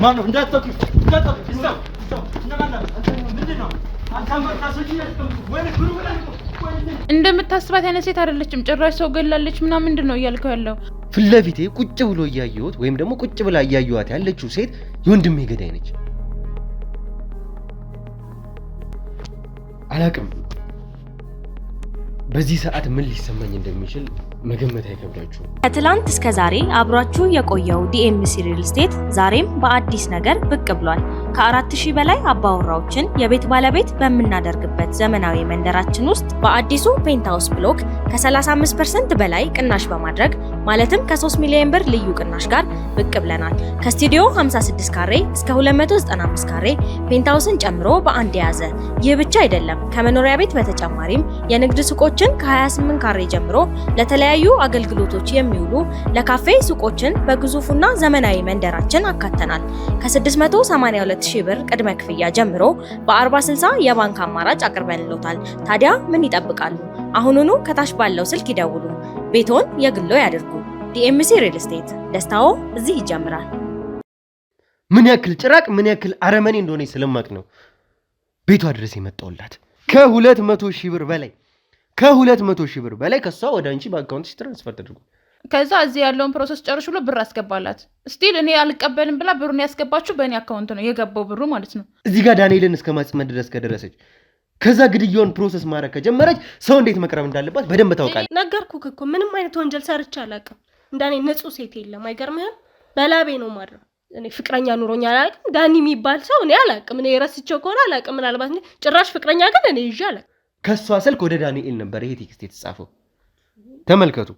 ማነው? እንዳትጠቁ ይስተው እንደምታስባት አይነት ሴት አይደለችም። ጭራሽ ሰው ገላለች ምናምን ምንድነው እያልከው ያለው? ፊት ለፊቴ ቁጭ ብሎ እያየሁት ወይም ደግሞ ቁጭ ብላ እያየኋት ያለችው ሴት የወንድሜ ገዳይ ነች። አላቅም በዚህ ሰዓት ምን ሊሰማኝ እንደሚችል መገመት አይከብዳችሁም። ከትላንት እስከ ዛሬ አብሯችሁ የቆየው ዲኤምሲ ሪል ስቴት ዛሬም በአዲስ ነገር ብቅ ብሏል። ከ4000 በላይ አባወራዎችን የቤት ባለቤት በምናደርግበት ዘመናዊ መንደራችን ውስጥ በአዲሱ ፔንታውስ ብሎክ ከ35% በላይ ቅናሽ በማድረግ ማለትም ከ3 ሚሊዮን ብር ልዩ ቅናሽ ጋር ብቅ ብለናል። ከስቱዲዮ 56 ካሬ እስከ 295 ካሬ ፔንታውስን ጨምሮ በአንድ የያዘ። ይህ ብቻ አይደለም። ከመኖሪያ ቤት በተጨማሪም የንግድ ሱቆችን ከ28 ካሬ ጀምሮ ለተለያዩ አገልግሎቶች የሚውሉ ለካፌ ሱቆችን በግዙፉና ዘመናዊ መንደራችን አካተናል። ከ682000 ብር ቅድመ ክፍያ ጀምሮ በ40/60 የባንክ አማራጭ አቅርበንልዎታል። ታዲያ ምን ይጠብቃሉ? አሁኑኑ ከታች ባለው ስልክ ይደውሉ። ቤቶን የግሎ ያድርጉ። ዲኤምሲ ሪል ስቴት፣ ደስታው እዚህ ይጀምራል። ምን ያክል ጭራቅ ምን ያክል አረመኔ እንደሆነ ስለማቅ ነው ቤቷ ድረስ የመጣውላት። ከ200,000 ብር በላይ ከ200,000 ብር በላይ ከሷ ወደ አንቺ በአካውንትሽ ትራንስፈር ተደርጎ ከዛ እዚህ ያለውን ፕሮሰስ ጨርሽ ብሎ ብር አስገባላት። ስቲል እኔ አልቀበልም ብላ ብሩን ያስገባችሁ በእኔ አካውንት ነው የገባው ብሩ ማለት ነው። እዚህ ጋር ዳንኤልን እስከ ማጽመድ ድረስ ከደረሰች ከዛ ግድያውን ፕሮሰስ ማድረግ ከጀመረች ሰው እንዴት መቅረብ እንዳለባት በደንብ ታውቃለች። ነገርኩህ እኮ ምንም አይነት ወንጀል ሰርቼ አላውቅም። እንዳኔ ንጹህ ሴት የለም። አይገርምህም? በላቤ ነው ማድረው። እኔ ፍቅረኛ ኑሮኛ አላውቅም። ዳኒ የሚባል ሰው እኔ አላውቅም። እኔ ረስቼው ከሆነ አላውቅም። ምናልባት ጭራሽ ፍቅረኛ ግን እኔ ይዤ አላውቅም። ከሷ ስልክ ወደ ዳንኤል ነበር ይሄ ቴክስት የተጻፈው። ተመልከቱ።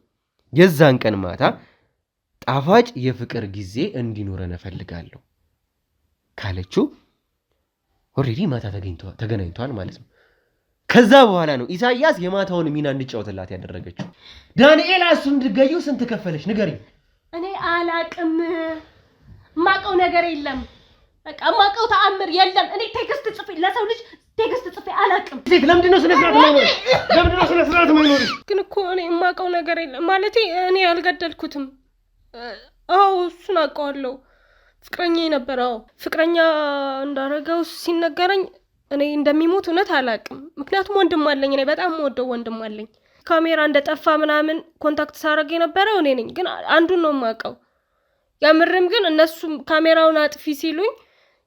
የዛን ቀን ማታ ጣፋጭ የፍቅር ጊዜ እንዲኖረን እፈልጋለሁ ካለችው ኦሬዲ ማታ ተገናኝቷል ማለት ነው። ከዛ በኋላ ነው ኢሳያስ የማታውን ሚና እንድጫወትላት ያደረገችው። ዳንኤል እሱ እንድገዩ ስንት ከፈለሽ ንገሪኝ። እኔ አላውቅም። ማቀው ነገር የለም። በቃ ማቀው ተአምር የለም። እኔ ቴክስት ጽፌ ለሰው ልጅ ቴክስት ጽፌ አላውቅም። ሴት ለምንድነው ስነ ስርዓት ማይኖር? ለምንድነው ስነ ስርዓት ማይኖር? ግን እኮ እኔ ማቀው ነገር የለም ማለት እኔ አልገደልኩትም። አዎ እሱን አውቀዋለሁ። ፍቅረኛ የነበረው ፍቅረኛ እንዳረገው ሲነገረኝ እኔ እንደሚሞት እውነት አላውቅም። ምክንያቱም ወንድም አለኝ። እኔ በጣም ወደው ወንድም አለኝ። ካሜራ እንደጠፋ ምናምን ኮንታክት ሳረግ የነበረው እኔ ነኝ። ግን አንዱን ነው የማውቀው። ያምርም ግን እነሱ ካሜራውን አጥፊ ሲሉኝ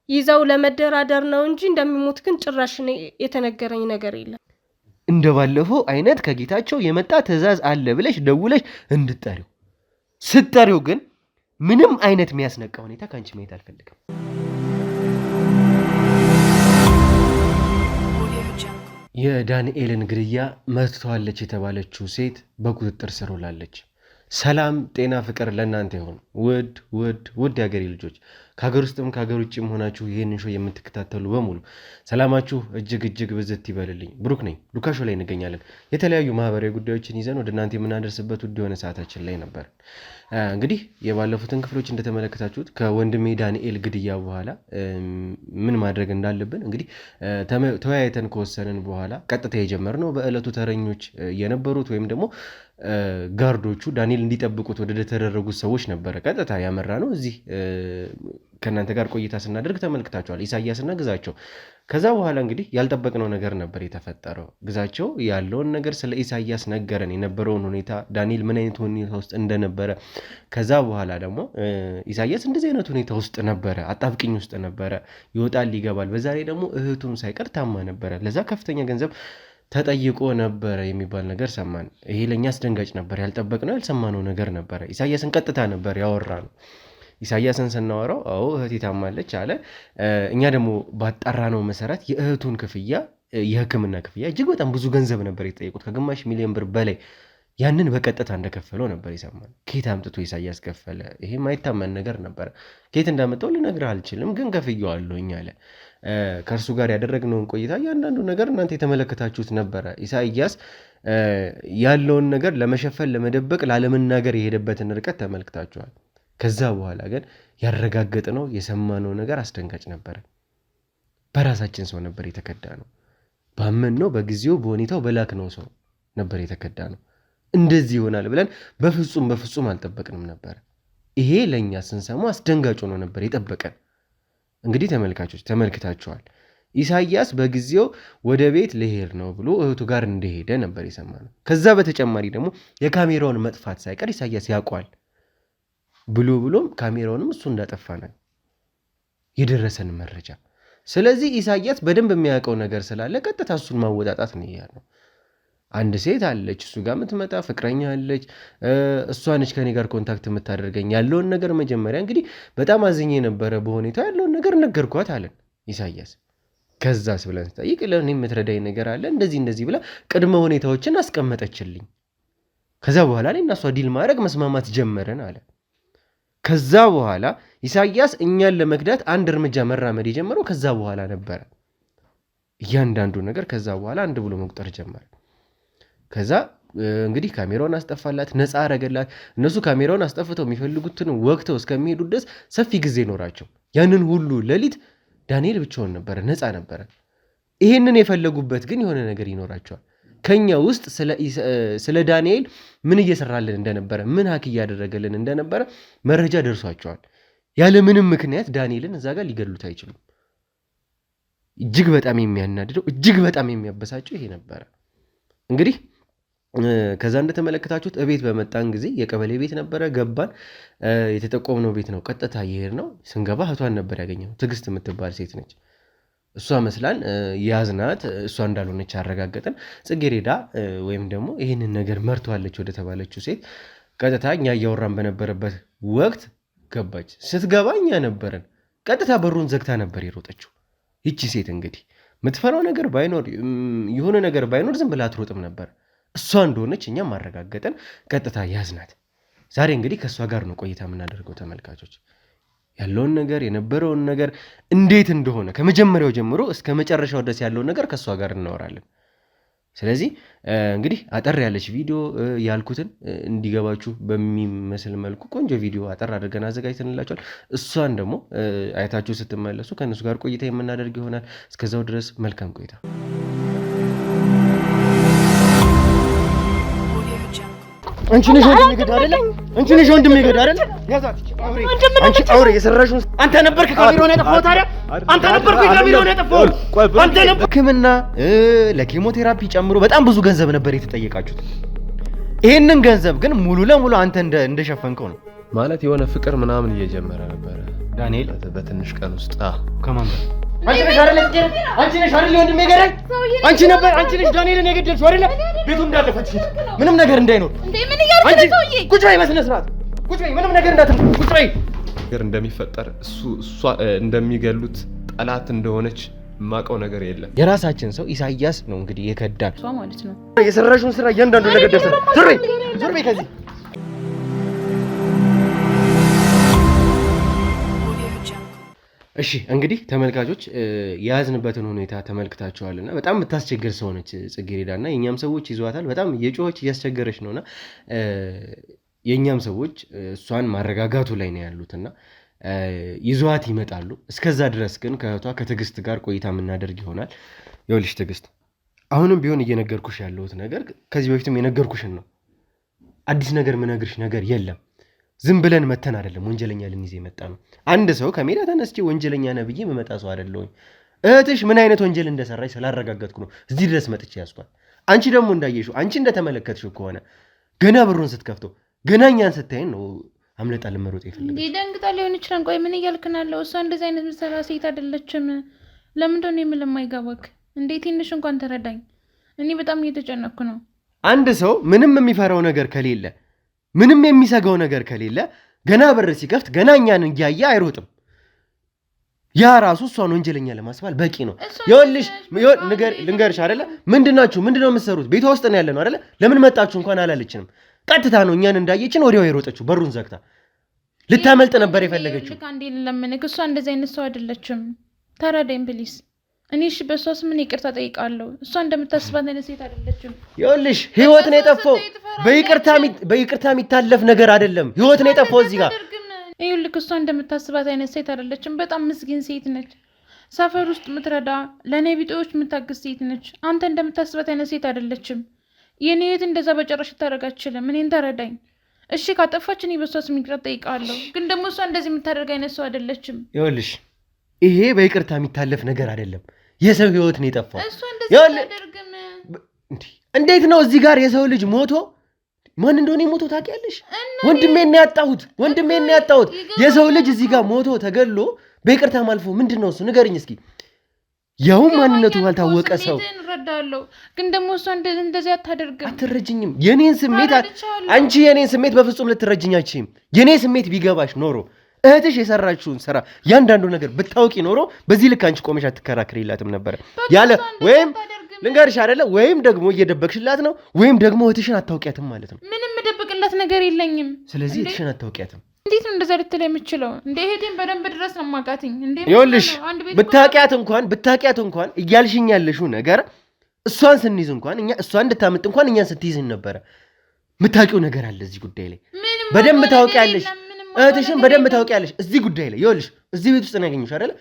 ይዘው ለመደራደር ነው እንጂ እንደሚሞት ግን ጭራሽ እኔ የተነገረኝ ነገር የለም። እንደባለፈው አይነት ከጌታቸው የመጣ ትዕዛዝ አለ ብለሽ ደውለሽ እንድጠሪው ስትጠሪው ግን ምንም አይነት የሚያስነቃ ሁኔታ ካንቺ ማየት አልፈልግም። የዳንኤልን ግድያ መትተዋለች የተባለችው ሴት በቁጥጥር ስር ውላለች። ሰላም ጤና ፍቅር ለእናንተ ይሁን። ውድ የሀገሬ ልጆች ከሀገር ውስጥም ከሀገር ውጭም ሆናችሁ ይህንን ሾው የምትከታተሉ በሙሉ ሰላማችሁ እጅግ ብዝት ይበልልኝ። ብሩክ ነኝ። ሉካሾ ላይ እንገኛለን። የተለያዩ ማህበራዊ ጉዳዮችን ይዘን ወደ እናንተ የምናደርስበት ውድ የሆነ ሰዓታችን ላይ ነበር። እንግዲህ የባለፉትን ክፍሎች እንደተመለከታችሁት ከወንድሜ ዳንኤል ግድያ በኋላ ምን ማድረግ እንዳለብን እንግዲህ ተወያይተን ከወሰንን በኋላ ቀጥታ የጀመርነው በዕለቱ ተረኞች የነበሩት ወይም ደግሞ ጋርዶቹ ዳንኤል እንዲጠብቁት ወደ ተደረጉት ሰዎች ነበረ ቀጥታ ያመራ ነው። እዚህ ከእናንተ ጋር ቆይታ ስናደርግ ተመልክታችኋል፣ ኢሳያስና ግዛቸው። ከዛ በኋላ እንግዲህ ያልጠበቅነው ነገር ነበር የተፈጠረው። ግዛቸው ያለውን ነገር ስለ ኢሳያስ ነገረን፣ የነበረውን ሁኔታ ዳንኤል ምን አይነት ሁኔታ ውስጥ እንደነበረ። ከዛ በኋላ ደግሞ ኢሳያስ እንደዚህ አይነት ሁኔታ ውስጥ ነበረ፣ አጣብቅኝ ውስጥ ነበረ፣ ይወጣል ይገባል። በዛ ላይ ደግሞ እህቱም ሳይቀር ታማ ነበረ፣ ለዛ ከፍተኛ ገንዘብ ተጠይቆ ነበረ የሚባል ነገር ሰማን። ይሄ ለእኛ አስደንጋጭ ነበር፣ ያልጠበቅነው ያልሰማነው ነገር ነበረ። ኢሳያስን ቀጥታ ነበር ያወራ ነው። ኢሳያስን ስናወራው አዎ እህቴ ታማለች አለ። እኛ ደግሞ ባጣራነው መሰረት የእህቱን ክፍያ የሕክምና ክፍያ እጅግ በጣም ብዙ ገንዘብ ነበር የጠየቁት፣ ከግማሽ ሚሊዮን ብር በላይ። ያንን በቀጥታ እንደከፈለው ነበር የሰማን። ከየት አምጥቶ ኢሳያስ ከፈለ? ይሄ ማይታመን ነገር ነበረ። ከየት እንዳመጣው ልነግርህ አልችልም፣ ግን ከፍዬዋለሁኝ አለ። ከእርሱ ጋር ያደረግነውን ቆይታ እያንዳንዱ ነገር እናንተ የተመለከታችሁት ነበረ። ኢሳያስ ያለውን ነገር ለመሸፈን ለመደበቅ ላለመናገር የሄደበትን ርቀት ተመልክታችኋል። ከዛ በኋላ ግን ያረጋገጥነው የሰማነው ነገር አስደንጋጭ ነበረ። በራሳችን ሰው ነበር የተከዳ ነው። ባመንነው በጊዜው በሁኔታው በላክነው ሰው ነበር የተከዳ ነው። እንደዚህ ይሆናል ብለን በፍጹም አልጠበቅንም ነበር። ይሄ ለእኛ ስንሰማ አስደንጋጭ ሆኖ ነበር የጠበቀን። እንግዲህ ተመልካቾች ተመልክታችኋል። ኢሳያስ በጊዜው ወደ ቤት ልሄድ ነው ብሎ እህቱ ጋር እንደሄደ ነበር የሰማነው። ከዛ በተጨማሪ ደግሞ የካሜራውን መጥፋት ሳይቀር ኢሳያስ ያውቋል ብሎም ካሜራውንም እሱ እንዳጠፋ ነው የደረሰን መረጃ። ስለዚህ ኢሳያስ በደንብ የሚያውቀው ነገር ስላለ ቀጥታ እሱን ማወጣጣት ነው ያለው። አንድ ሴት አለች እሱ ጋር የምትመጣ ፍቅረኛ አለች፣ እሷ ነች ከኔ ጋር ኮንታክት የምታደርገኝ ያለውን ነገር መጀመሪያ እንግዲህ በጣም አዝኜ ነበረ በሁኔታ ያለውን ነገር ነገርኳት አለን ኢሳያስ። ከዛስ ብለን ስጠይቅ ለእኔ የምትረዳኝ ነገር አለ እንደዚህ ብላ ቅድመ ሁኔታዎችን አስቀመጠችልኝ። ከዛ በኋላ ላይ እና እሷ ዲል ማድረግ መስማማት ጀመረን አለ። ከዛ በኋላ ኢሳያስ እኛን ለመክዳት አንድ እርምጃ መራመድ የጀመረው ከዛ በኋላ ነበረ። እያንዳንዱ ነገር ከዛ በኋላ አንድ ብሎ መቁጠር ጀመረ። ከዛ እንግዲህ ካሜራውን አስጠፋላት፣ ነፃ አረገላት። እነሱ ካሜራውን አስጠፍተው የሚፈልጉትን ወቅተው እስከሚሄዱ ድረስ ሰፊ ጊዜ ኖራቸው። ያንን ሁሉ ሌሊት ዳንኤል ብቻውን ነበረ፣ ነፃ ነበረ። ይህንን የፈለጉበት ግን የሆነ ነገር ይኖራቸዋል። ከኛ ውስጥ ስለ ዳንኤል ምን እየሰራልን እንደነበረ፣ ምን ሀክ እያደረገልን እንደነበረ መረጃ ደርሷቸዋል። ያለ ምንም ምክንያት ዳንኤልን እዛ ጋር ሊገድሉት አይችሉም። እጅግ በጣም የሚያናድደው እጅግ በጣም የሚያበሳጨው ይሄ ነበረ። እንግዲህ ከዛ እንደተመለከታችሁት እቤት በመጣን ጊዜ የቀበሌ ቤት ነበረ። ገባን። የተጠቆምነው ቤት ነው። ቀጥታ ይሄድ ነው። ስንገባ እህቷን ነበር ያገኘው። ትዕግስት የምትባል ሴት ነች። እሷ መስላን ያዝናት፣ እሷ እንዳልሆነች አረጋገጠን። ጽጌሬዳ ወይም ደግሞ ይህንን ነገር መርቷለች ወደ ተባለችው ሴት ቀጥታ እኛ እያወራን በነበረበት ወቅት ገባች። ስትገባ እኛ ነበረን። ቀጥታ በሩን ዘግታ ነበር የሮጠችው። ይቺ ሴት እንግዲህ የምትፈራው ነገር ባይኖር የሆነ ነገር ባይኖር ዝም ብላ አትሮጥም ነበር። እሷ እንደሆነች እኛም ማረጋገጠን ቀጥታ ያዝናት። ዛሬ እንግዲህ ከእሷ ጋር ነው ቆይታ የምናደርገው። ተመልካቾች ያለውን ነገር የነበረውን ነገር እንዴት እንደሆነ ከመጀመሪያው ጀምሮ እስከ መጨረሻው ድረስ ያለውን ነገር ከእሷ ጋር እናወራለን። ስለዚህ እንግዲህ አጠር ያለች ቪዲዮ ያልኩትን እንዲገባችሁ በሚመስል መልኩ ቆንጆ ቪዲዮ አጠር አድርገን አዘጋጅተንላችኋል። እሷን ደግሞ አይታችሁ ስትመለሱ ከእነሱ ጋር ቆይታ የምናደርግ ይሆናል። እስከዛው ድረስ መልካም ቆይታ። አንቺ ነሽ ወንድሜ ገዳ አይደለ? አንቺ ነሽ ወንድሜ ገዳ አይደለ? ያዛት አንቺ አውሬ የሰራሽውን አንተ ነበርክ ካሜራውን ያጠፋው። ታዲያ አንተ ነበርክ ካሜራውን ያጠፋው። አንተ ነበርክ። ሕክምና ለኬሞቴራፒ ጨምሮ በጣም ብዙ ገንዘብ ነበር የተጠየቃችሁት። ይሄንን ገንዘብ ግን ሙሉ ለሙሉ አንተ እንደሸፈንከው ነው ማለት። የሆነ ፍቅር ምናምን እየጀመረ ነበር ዳንኤል በትንሽ ቀን ውስጥ። ከማን ጋር? አንቺ ነሽ አይደል ወንድሜ ገዳይ? አንቺ ነሽ ዳንኤልን የገደልሽው አይደለ? ቤቱ እንዳለፈች ምንም ነገር እንዳይኖር እንዴ ምን እያልክ ነው ሰውዬ? ቁጭ በይ በስነ ስርዓት ቁጭ በይ። ምንም ነገር እንዳትል ቁጭ በይ። ነገር እንደሚፈጠር እሷ እንደሚገሉት ጠላት እንደሆነች የማውቀው ነገር የለም። የራሳችን ሰው ኢሳያስ ነው እንግዲህ የከዳን እሷ ማለት ነው። የሰራሽውን ስራ እያንዳንዱ ነገር ደርሰን ዞር በይ ከዚህ። እሺ እንግዲህ ተመልካቾች የያዝንበትን ሁኔታ ተመልክታችኋልና በጣም የምታስቸግር ሰው ነች ጽጌሬዳና የኛም ሰዎች ይዟታል። በጣም የጮኸች እያስቸገረች ነውና የኛም ሰዎች እሷን ማረጋጋቱ ላይ ነው ያሉትና ይዟት ይመጣሉ። እስከዛ ድረስ ግን ከእህቷ ከትዕግስት ጋር ቆይታ የምናደርግ ይሆናል። ይኸውልሽ ትዕግስት፣ አሁንም ቢሆን እየነገርኩሽ ያለሁት ነገር ከዚህ በፊትም የነገርኩሽን ነው። አዲስ ነገር ምነግርሽ ነገር የለም። ዝም ብለን መተን አይደለም ወንጀለኛ ልንይዝ የመጣ ነው። አንድ ሰው ከሜዳ ተነስቼ ወንጀለኛ ነህ ብዬ የምመጣ ሰው አይደለሁኝ። እህትሽ ምን አይነት ወንጀል እንደሰራች ስላረጋገጥኩ ነው እዚህ ድረስ መጥቼ ያስኳት። አንቺ ደግሞ እንዳየሽው አንቺ እንደተመለከትሽው ከሆነ ገና በሩን ስትከፍተው ገና እኛን ስታይን ነው አምለጣ ልመሮጥ ይፈልጋል። እንዴ ደንግጣ ሊሆን ይችላል። ቆይ ምን እያልክናለው? እሷ እንደዚህ አይነት ምሰራ ሴት አይደለችም። ለምን እንደሆነ የማይገባክ እንዴ? ትንሽ እንኳን ተረዳኝ። እኔ በጣም እየተጨነኩ ነው። አንድ ሰው ምንም የሚፈራው ነገር ከሌለ ምንም የሚሰጋው ነገር ከሌለ ገና በር ሲከፍት ገና እኛን እያየ አይሮጥም። ያ ራሱ እሷን ወንጀለኛ ለማስባል በቂ ነው። ይኸውልሽ ልንገርሽ አይደለ? ምንድናችሁ? ምንድነው የምትሰሩት? ቤቷ ውስጥ ነው ያለነው አይደለ? ለምን መጣችሁ እንኳን አላለችንም። ቀጥታ ነው እኛን እንዳየችን ወዲያው የሮጠችው በሩን ዘግታ። ልታመልጥ ነበር የፈለገችው። ልክ አንዴ ለምንክ እሷ እንደዚህ አይነት ሰው አይደለችም። ተረዳኝ ፕሊስ። እኔ እሺ በሷ ስም ይቅርታ ጠይቃለሁ። እሷ እንደምታስባት አይነት ሴት አይደለችም። ይኸውልሽ ህይወት ነው የጠፋው። በይቅርታ የሚታለፍ ነገር አይደለም። ህይወት ነው የጠፋው እዚህ ጋር። ይኸውልህ እሷ እንደምታስባት አይነት ሴት አይደለችም። በጣም ምስኪን ሴት ነች። ሰፈር ውስጥ የምትረዳ ለእኔ ቢጤዎች የምታግዝ ሴት ነች። አንተ እንደምታስባት አይነት ሴት አይደለችም። የኔ ህይወት እንደዛ በጨረሽ ታደርግ አትችልም። እኔን ተረዳኝ እሺ። ካጠፋች እኔ በሷ ስም ይቅርታ ጠይቃለሁ። ግን ደግሞ እሷ እንደዚህ የምታደርግ አይነት ሰው አይደለችም። ይኸውልሽ ይሄ በይቅርታ የሚታለፍ ነገር አይደለም። የሰው ህይወት ነው የጠፋው። እሱ እንደዚህ አያደርግም። እንዴት ነው እዚህ ጋር የሰው ልጅ ሞቶ ማን እንደሆነ ሞቶ ታውቂያለሽ? ወንድሜን ነው ያጣሁት። የሰው ልጅ እዚህ ጋር ሞቶ ተገሎ በይቅርታ ማልፎ ምንድነው እሱ? ንገርኝ እስኪ። ያው ማንነቱ ባልታወቀ ሰው እንረዳለሁ፣ ግን ደግሞ እሷ እንደዚህ አታደርግም። አትረጅኝም። የኔን ስሜት አንቺ የኔን ስሜት በፍጹም ልትረጅኝ አትችይም። የኔ ስሜት ቢገባሽ ኖሮ እህትሽ የሰራችውን ስራ ያንዳንዱ ነገር ብታውቂ ኖሮ በዚህ ልክ አንቺ ቆመሽ አትከራከሪላትም ነበር። ያለ ወይም ልንገርሽ አይደለ ወይም ደግሞ እየደበቅሽላት ነው ወይም ደግሞ እህትሽን አታውቂያትም ማለት ነው። ምንም የምደብቅላት ነገር የለኝም። ስለዚህ እህትሽን አታውቂያትም። እንዴት ነው እንደዛ ልትል የምችለው? እንደ እህቴን በደንብ ድረስ ነው ማቃተኝ። እንዴ ይኸውልሽ ብታውቂያት እንኳን እያልሽኝ ያለሽው ነገር እሷን ስንይዝ እንኳን እሷን እንድታመጥ እንኳን እኛን ስትይዝን ነበረ። የምታውቂው ነገር አለ እዚህ ጉዳይ ላይ በደንብ ታውቂያለሽ። እህትሽን በደንብ ታውቂያለሽ እዚህ ጉዳይ ላይ። ይኸውልሽ እዚህ ቤት ውስጥ ነው ያገኘሁሽ አይደለ?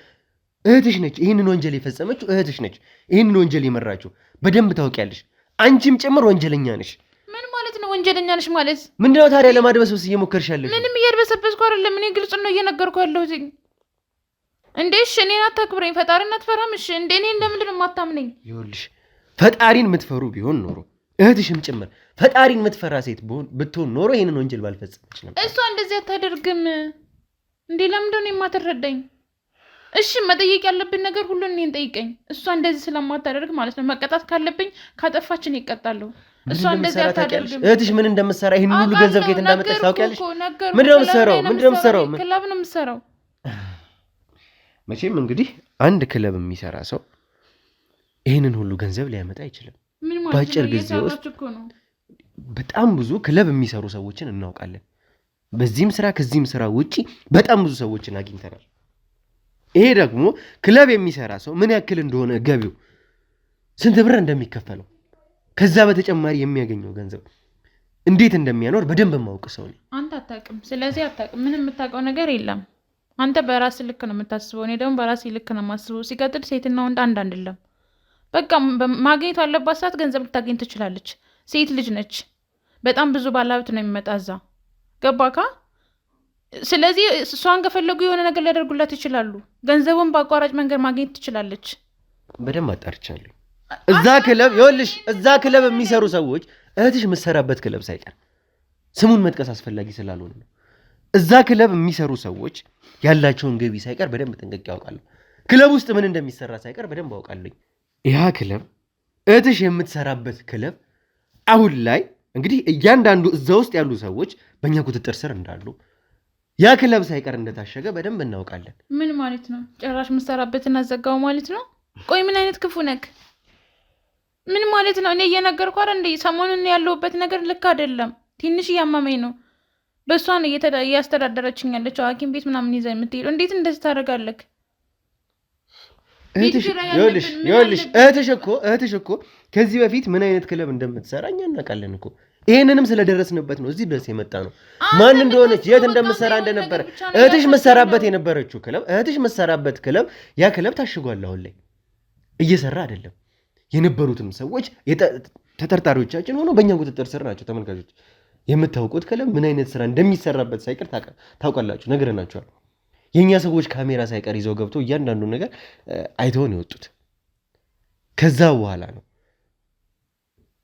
እህትሽ ነች ይህንን ወንጀል የፈጸመችው፣ እህትሽ ነች ይህንን ወንጀል የመራችው። በደንብ ታውቂያለሽ። አንቺም ጭምር ወንጀለኛ ነሽ። ምን ማለት ነው ወንጀለኛ ነሽ ማለት? ምንድነው ታዲያ ለማድበስበስ እየሞከርሽ ያለሽ? ምንም እያድበሰበስኩ አይደለም። እኔ ግልጽ ነው እየነገርኩ ያለሁት። እንዴ እሺ እኔን አታክብረኝ፣ ፈጣሪን አትፈራም? እሺ እንዴ እኔ እንደምንድን ነው የማታምነኝ? ይኸውልሽ ፈጣሪን የምትፈሩ ቢሆን ኖሮ እህትሽም ጭምር ፈጣሪን የምትፈራ ሴት ብትሆን ኖሮ ይህንን ወንጀል ባልፈጸመች ነበር። እሷ እንደዚህ አታደርግም። እንዴ ለምንድን ነው የማትረዳኝ? እሺ መጠየቅ ያለብን ነገር ሁሉ እኔን ጠይቀኝ። እሷ እንደዚህ ስለማታደርግ ማለት ነው መቀጣት ካለብኝ ካጠፋችን ይቀጣለሁ። እሷ እንደዚህ አታደርግም። እህትሽ ምን እንደምትሰራ ይሄን ሁሉ ገንዘብ ከየት እንዳመጣች ታውቂያለሽ? ምንድነው የምትሰራው? መቼም እንግዲህ አንድ ክለብ የሚሰራ ሰው ይሄንን ሁሉ ገንዘብ ሊያመጣ አይችልም። በአጭር ጊዜ ውስጥ በጣም ብዙ ክለብ የሚሰሩ ሰዎችን እናውቃለን። በዚህም ስራ ከዚህም ስራ ውጪ በጣም ብዙ ሰዎችን አግኝተናል። ይሄ ደግሞ ክለብ የሚሰራ ሰው ምን ያክል እንደሆነ ገቢው ስንት ብር እንደሚከፈለው ከዛ በተጨማሪ የሚያገኘው ገንዘብ እንዴት እንደሚያኖር በደንብ ማውቅ ሰው ነው። አንተ አታውቅም። ስለዚህ አታውቅም። ምንም የምታውቀው ነገር የለም። አንተ በራስ ልክ ነው የምታስበው፣ እኔ ደግሞ በራሴ ልክ ነው የማስበው። ሲቀጥል ሴትና ወንድ አንድ አይደለም። በቃ ማግኘት አለባት ሰዓት ገንዘብ ልታገኝ ትችላለች። ሴት ልጅ ነች። በጣም ብዙ ባለሀብት ነው የሚመጣ እዛ ገባካ? ስለዚህ እሷን ከፈለጉ የሆነ ነገር ሊያደርጉላት ይችላሉ። ገንዘቡን በአቋራጭ መንገድ ማግኘት ትችላለች። በደንብ አጣርቻለሁ። እዛ ክለብ ይኸውልሽ፣ እዛ ክለብ የሚሰሩ ሰዎች እህትሽ የምትሰራበት ክለብ ሳይቀር ስሙን መጥቀስ አስፈላጊ ስላልሆነ ነው። እዛ ክለብ የሚሰሩ ሰዎች ያላቸውን ገቢ ሳይቀር በደንብ ጠንቅቄ ያውቃለሁ። ክለብ ውስጥ ምን እንደሚሰራ ሳይቀር በደንብ አውቃለሁ። ያ ክለብ እህትሽ የምትሰራበት ክለብ አሁን ላይ እንግዲህ እያንዳንዱ እዛ ውስጥ ያሉ ሰዎች በእኛ ቁጥጥር ስር እንዳሉ ያ ክለብ ሳይቀር እንደታሸገ በደንብ እናውቃለን። ምን ማለት ነው? ጭራሽ የምትሰራበትን አዘጋው ማለት ነው? ቆይ ምን አይነት ክፉ ነክ? ምን ማለት ነው? እኔ እየነገርኩ አይደል እንዴ? ሰሞኑን ያለሁበት ነገር ልክ አይደለም። ትንሽ እያመመኝ ነው። በእሷን እያስተዳደረችኝ ያለችው ሐኪም ቤት ምናምን ይዛ የምትሄደው እንዴት እንደዚህ ታደርጋለህ? እህትሽ እኮ ከዚህ በፊት ምን አይነት ክለብ እንደምትሰራ እኛ እናውቃለን እኮ። ይሄንንም ስለደረስንበት ነው እዚህ ድረስ የመጣ ነው። ማን እንደሆነች የት እንደምትሰራ እንደነበረ እህትሽ መሰራበት የነበረችው ክለብ እህትሽ መሰራበት ክለብ ያ ክለብ ታሽጓል። አሁን ላይ እየሰራ አይደለም። የነበሩትም ሰዎች ተጠርጣሪዎቻችን ሆኖ በእኛ ቁጥጥር ስር ናቸው። ተመልካቾች የምታውቁት ክለብ ምን አይነት ስራ እንደሚሰራበት ሳይቀር ታውቃላችሁ፣ ነግረናችኋል። የኛ ሰዎች ካሜራ ሳይቀር ይዘው ገብቶ እያንዳንዱ ነገር አይተውን የወጡት። ከዛ በኋላ ነው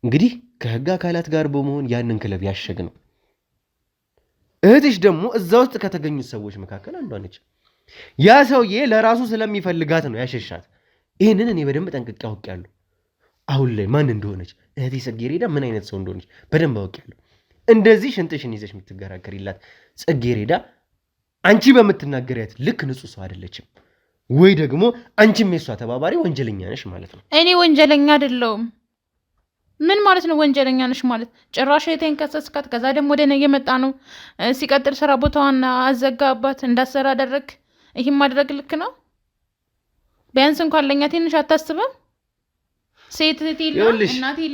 እንግዲህ ከህግ አካላት ጋር በመሆን ያንን ክለብ ያሸግ ነው። እህትሽ ደግሞ እዛ ውስጥ ከተገኙት ሰዎች መካከል አንዷ ነች። ያ ሰውዬ ለራሱ ስለሚፈልጋት ነው ያሸሻት። ይህንን እኔ በደንብ ጠንቅቄ አውቄያለሁ። አሁን ላይ ማን እንደሆነች እህቴ ጽጌሬዳ ምን አይነት ሰው እንደሆነች በደንብ አውቄያለሁ። እንደዚህ ሽንጥሽን ይዘሽ የምትገራከሪላት ጽጌሬዳ አንቺ በምትናገሪያት ልክ ንጹህ ሰው አይደለችም። ወይ ደግሞ አንቺም የሷ ተባባሪ ወንጀለኛ ነሽ ማለት ነው። እኔ ወንጀለኛ አይደለሁም። ምን ማለት ነው ወንጀለኛ ነሽ ማለት? ጭራሽ እህቴን ከሰስካት፣ ከዛ ደግሞ ወደ እኔ እየመጣ ነው። ሲቀጥል ስራ ቦታዋን አዘጋባት፣ እንዳሰራ አደረግ። ይህም ማድረግ ልክ ነው? ቢያንስ እንኳን ለእኛ ትንሽ አታስብም? ሴት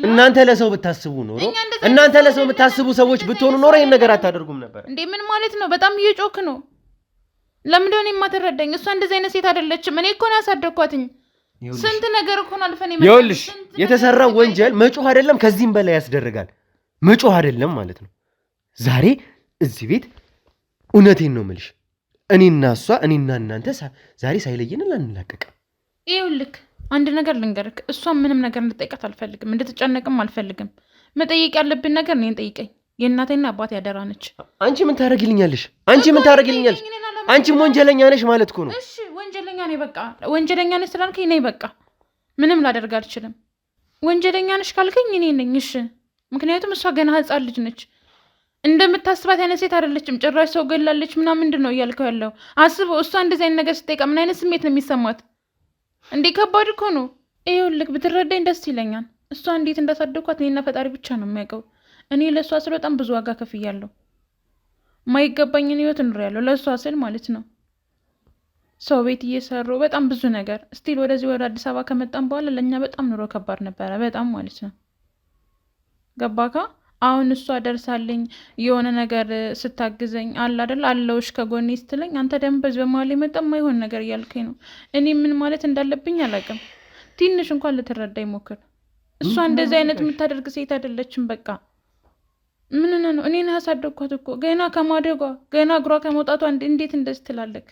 እናንተ ለሰው ብታስቡ ኖሮ እናንተ ለሰው የምታስቡ ሰዎች ብትሆኑ ኖሮ ይህን ነገር አታደርጉም ነበር እንዴ? ምን ማለት ነው? በጣም እየጮክ ነው። ለምንድን ነው የማትረዳኝ? እሷ እንደዚህ አይነት ሴት አይደለችም። እኔ እኮ ነው ያሳደግኳትኝ። ስንት ነገር እኮ ነው አልፈን ይኸውልሽ፣ የተሰራው ወንጀል መጮህ አይደለም ከዚህም በላይ ያስደርጋል። መጮህ አይደለም ማለት ነው። ዛሬ እዚህ ቤት እውነቴን ነው የምልሽ፣ እኔና እናንተ ዛሬ ሳይለየን ላንላቀቅ። ይኸውልህ አንድ ነገር ልንገርክ፣ እሷን ምንም ነገር እንድጠይቃት አልፈልግም፣ እንድትጨነቅም አልፈልግም። መጠየቅ ያለብን ነገር እኔን ጠይቀኝ። የእናቴና አባቴ አደራ ነች። አንቺ ምን ታደርጊልኛለሽ? አንቺም ወንጀለኛ ነሽ ማለት እኮ ነው። እሺ ወንጀለኛ ነኝ፣ በቃ ወንጀለኛ ነሽ ስላልከኝ ነኝ፣ በቃ ምንም ላደርግ አልችልም። ወንጀለኛ ነሽ ካልከኝ እኔ ነኝ። እሺ ምክንያቱም እሷ ገና ህፃን ልጅ ነች። እንደምታስባት አይነት ሴት አይደለችም። ጭራሽ ሰው ገላለች ምናምን ምንድን ነው እያልከው ያለው? አስበው፣ እሷ እንደዚህ አይነት ነገር ስጠይቃ ምን አይነት ስሜት ነው የሚሰማት? እንዴ ከባድ እኮ ነው። ይኸውልህ ብትረዳኝ ደስ ይለኛል። እሷ እንዴት እንዳሳደግኳት እኔና ፈጣሪ ብቻ ነው የሚያውቀው። እኔ ለእሷ ስል በጣም ብዙ ዋጋ ከፍያለሁ። ማይገባኝን ህይወት እኖራለሁ ለእሷ ስል ማለት ነው። ሰው ቤት እየሰሩ በጣም ብዙ ነገር ስቲል ወደዚህ ወደ አዲስ አበባ ከመጣን በኋላ ለእኛ በጣም ኑሮ ከባድ ነበረ፣ በጣም ማለት ነው። ገባካ? አሁን እሷ ደርሳለኝ የሆነ ነገር ስታግዘኝ አለ አይደል አለውሽ ከጎኔ ስትለኝ፣ አንተ ደግሞ በዚህ በመሀል የመጣ የማይሆን ነገር እያልከኝ ነው። እኔ ምን ማለት እንዳለብኝ አላውቅም። ትንሽ እንኳን ልትረዳኝ ሞክር። እሷ እንደዚህ አይነት የምታደርግ ሴት አይደለችም። በቃ ምን ነው እኔን ያሳደግኳት እኮ ገና ከማደጓ ገና እግሯ ከመውጣቷ እንዴት እንደዚህ ትላለክ?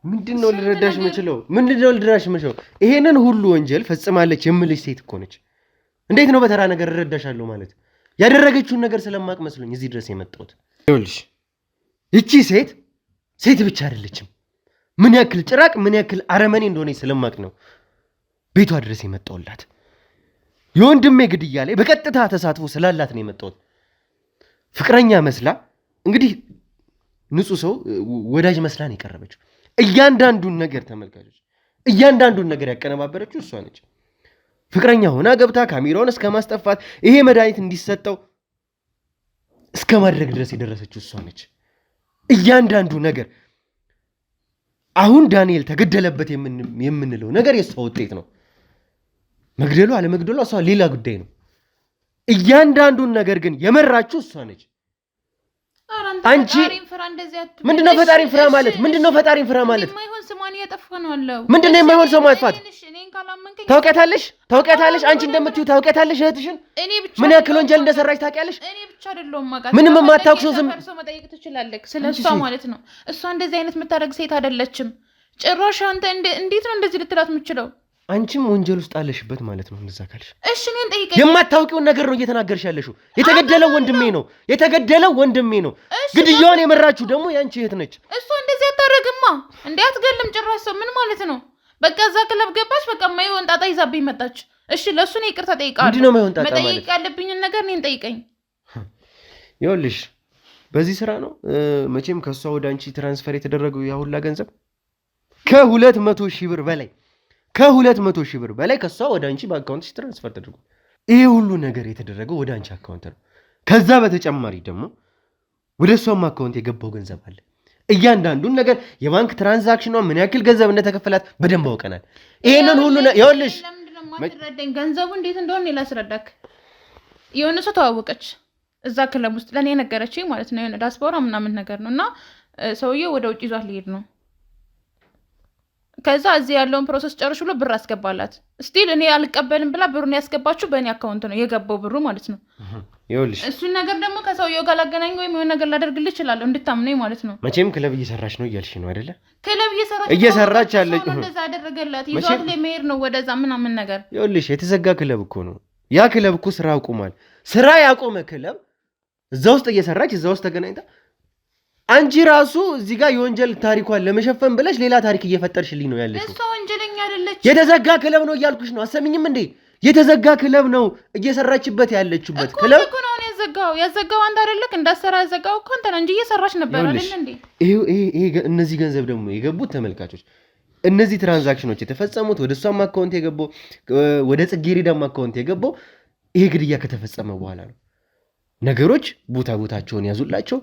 ምንድነው ልረዳሽ የምችለው? ይሄንን ሁሉ ወንጀል ፈጽማለች የምልሽ ሴት እኮ ነች። እንዴት ነው በተራ ነገር እረዳሻለሁ ማለት? ያደረገችውን ነገር ስለማቅ መስሎኝ እዚህ ድረስ የመጣሁት። ይኸውልሽ ይቺ ሴት ብቻ አይደለችም። ምን ያክል ጭራቅ ምን ያክል አረመኔ እንደሆነች ስለማቅ ነው ቤቷ ድረስ የመጣሁላት። የወንድሜ ግድያ ላይ በቀጥታ ተሳትፎ ስላላት ነው የመጣሁት። ፍቅረኛ መስላ እንግዲህ ንጹህ ሰው ወዳጅ መስላ ነው የቀረበችው። እያንዳንዱን ነገር ተመልካቾች፣ እያንዳንዱን ነገር ያቀነባበረችው እሷ ነች። ፍቅረኛ ሆና ገብታ ካሜራውን እስከ ማስጠፋት ይሄ መድኃኒት እንዲሰጠው እስከ ማድረግ ድረስ የደረሰችው እሷ ነች። እያንዳንዱ ነገር አሁን ዳንኤል ተገደለበት የምንለው ነገር የእሷ ውጤት ነው። መግደሉ አለመግደሉ እሷ ሌላ ጉዳይ ነው። እያንዳንዱን ነገር ግን የመራችው እሷ ነች። አንቺ ምንድነው ፈጣሪን ፍራ ማለት? ምንድነው ፈጣሪን ፍራ ማለት? ምንድነው የማይሆን ሰው ማጥፋት? ታውቂያታለሽ? አንቺ እንደምትዩ ታውቂያታለሽ? እህትሽን ምን ያክል ወንጀል እንደሰራች ታውቂያለሽ? ምንም የማታውቅ ሰው ዝም መጠየቅ ትችላለህ ስለሷ ማለት ነው። እሷ እንደዚህ አይነት የምታደርግ ሴት አይደለችም ጭራሽ። አንተ እንዴት ነው እንደዚህ ልትላት የምችለው? አንቺም ወንጀል ውስጥ አለሽበት ማለት ነው። እንደዛ ካልሽ እሺ እኔን ጠይቀኝ። የማታውቂውን ነገር ነው እየተናገርሽ ያለሽው። የተገደለው ወንድሜ ነው። ግድያውን የመራችሁ ደግሞ ያንቺ እህት ነች። እሷ እንደዚህ አታረግማ እንዴ! አትገልም ጭራሽ። ሰው ምን ማለት ነው? በቃ እዛ ክለብ ገባች፣ በቃ የማይሆን ጣጣ ይዛብኝ መጣች። እሺ ለእሱ ነው ይቅርታ ጠይቃለሁ። ምንድነው የማይሆን ጣጣ ማለት? መጠየቅ ያለብኝን ነገር እኔን ጠይቀኝ። ይኸውልሽ በዚህ ስራ ነው መቼም ከእሷ ወደ አንቺ ትራንስፈር የተደረገው ያ ሁላ ገንዘብ ከ200,000 ብር በላይ ከሷ ወደ አንቺ በአካውንትሽ ትራንስፈር ተደርጓል። ይሄ ሁሉ ነገር የተደረገው ወደ አንቺ አካውንት ነው። ከዛ በተጨማሪ ደግሞ ወደ እሷም አካውንት የገባው ገንዘብ አለ። እያንዳንዱን ነገር የባንክ ትራንዛክሽኗ ምን ያክል ገንዘብ እንደተከፈላት በደንብ አውቀናል። ይሄንን ሁሉ ይኸውልሽ ማትረዳኝ ገንዘቡ እንዴት እንደሆነ ላስረዳክ። የሆነ ሰው ተዋወቀች እዛ ክለብ ውስጥ ለኔ ነገረችኝ ማለት ነው። የሆነ ዳስፖራ ምናምን ነገር ነውና ሰውዬው ወደ ውጭ ይዟት ሊሄድ ነው። ከዛ እዚህ ያለውን ፕሮሰስ ጨርሽ ብሎ ብር አስገባላት። ስቲል እኔ አልቀበልም ብላ ብሩን ያስገባችሁ በእኔ አካውንት ነው የገባው ብሩ ማለት ነው። ይኸውልሽ እሱን ነገር ደግሞ ከሰውየው ጋር ላገናኝ ወይም የሆነ ነገር ላደርግልህ እችላለሁ እንድታምነኝ ማለት ነው። መቼም ክለብ እየሰራች ነው እያልሽ ነው አይደለ? ክለብ እየሰራች ያለች እንደዛ አደረገላት ይዟት ለመሄድ ነው ወደዛ ምናምን ነገር። ይኸውልሽ የተዘጋ ክለብ እኮ ነው ያ ክለብ እኮ ስራ አቁሟል። ስራ ያቆመ ክለብ እዛ ውስጥ እየሰራች እዛ ውስጥ ተገናኝታ አንቺ ራሱ እዚህ ጋር የወንጀል ታሪኳን ለመሸፈን ብለሽ ሌላ ታሪክ እየፈጠርሽልኝ ነው ያለሽው። እሷ ወንጀለኛ አይደለች። የተዘጋ ክለብ ነው እያልኩሽ ነው። አሰሚኝም እንዴ? የተዘጋ ክለብ ነው እየሰራችበት ያለችበት ክለብ እኮ ነው ያዘጋው አንተ አይደለክ? እንዳሰራ ያዘጋው እኮ አንተ ነው እንጂ እየሰራች ነበር አይደል እንዴ? ይሄ እነዚህ ገንዘብ ደግሞ የገቡት ተመልካቾች፣ እነዚህ ትራንዛክሽኖች የተፈጸሙት ወደ እሷም አካውንት የገባው ወደ ጽጌረዳም አካውንት የገባው ይሄ ግድያ ከተፈጸመ በኋላ ነው። ነገሮች ቦታቸውን ያዙላቸው።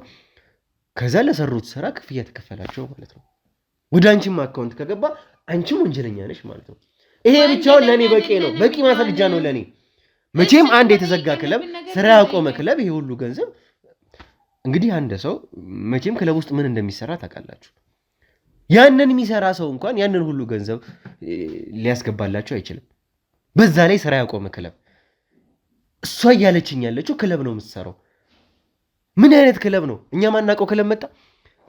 ከዛ ለሰሩት ስራ ክፍያ ተከፈላቸው ማለት ነው። ወደ አንቺም አካውንት ከገባ አንቺም ወንጀለኛ ነሽ ማለት ነው። ይሄ ብቻውን ለኔ በቂ ነው፣ በቂ ማስረጃ ነው ለኔ። መቼም አንድ የተዘጋ ክለብ ስራ ያቆመ ክለብ ይሄ ሁሉ ገንዘብ እንግዲህ አንድ ሰው መቼም ክለብ ውስጥ ምን እንደሚሰራ ታውቃላችሁ። ያንን የሚሰራ ሰው እንኳን ያንን ሁሉ ገንዘብ ሊያስገባላችሁ አይችልም። በዛ ላይ ስራ ያቆመ ክለብ። እሷ እያለችኝ ያለችው ክለብ ነው የምትሰራው። ምን አይነት ክለብ ነው? እኛ ማናውቀው ክለብ መጣ።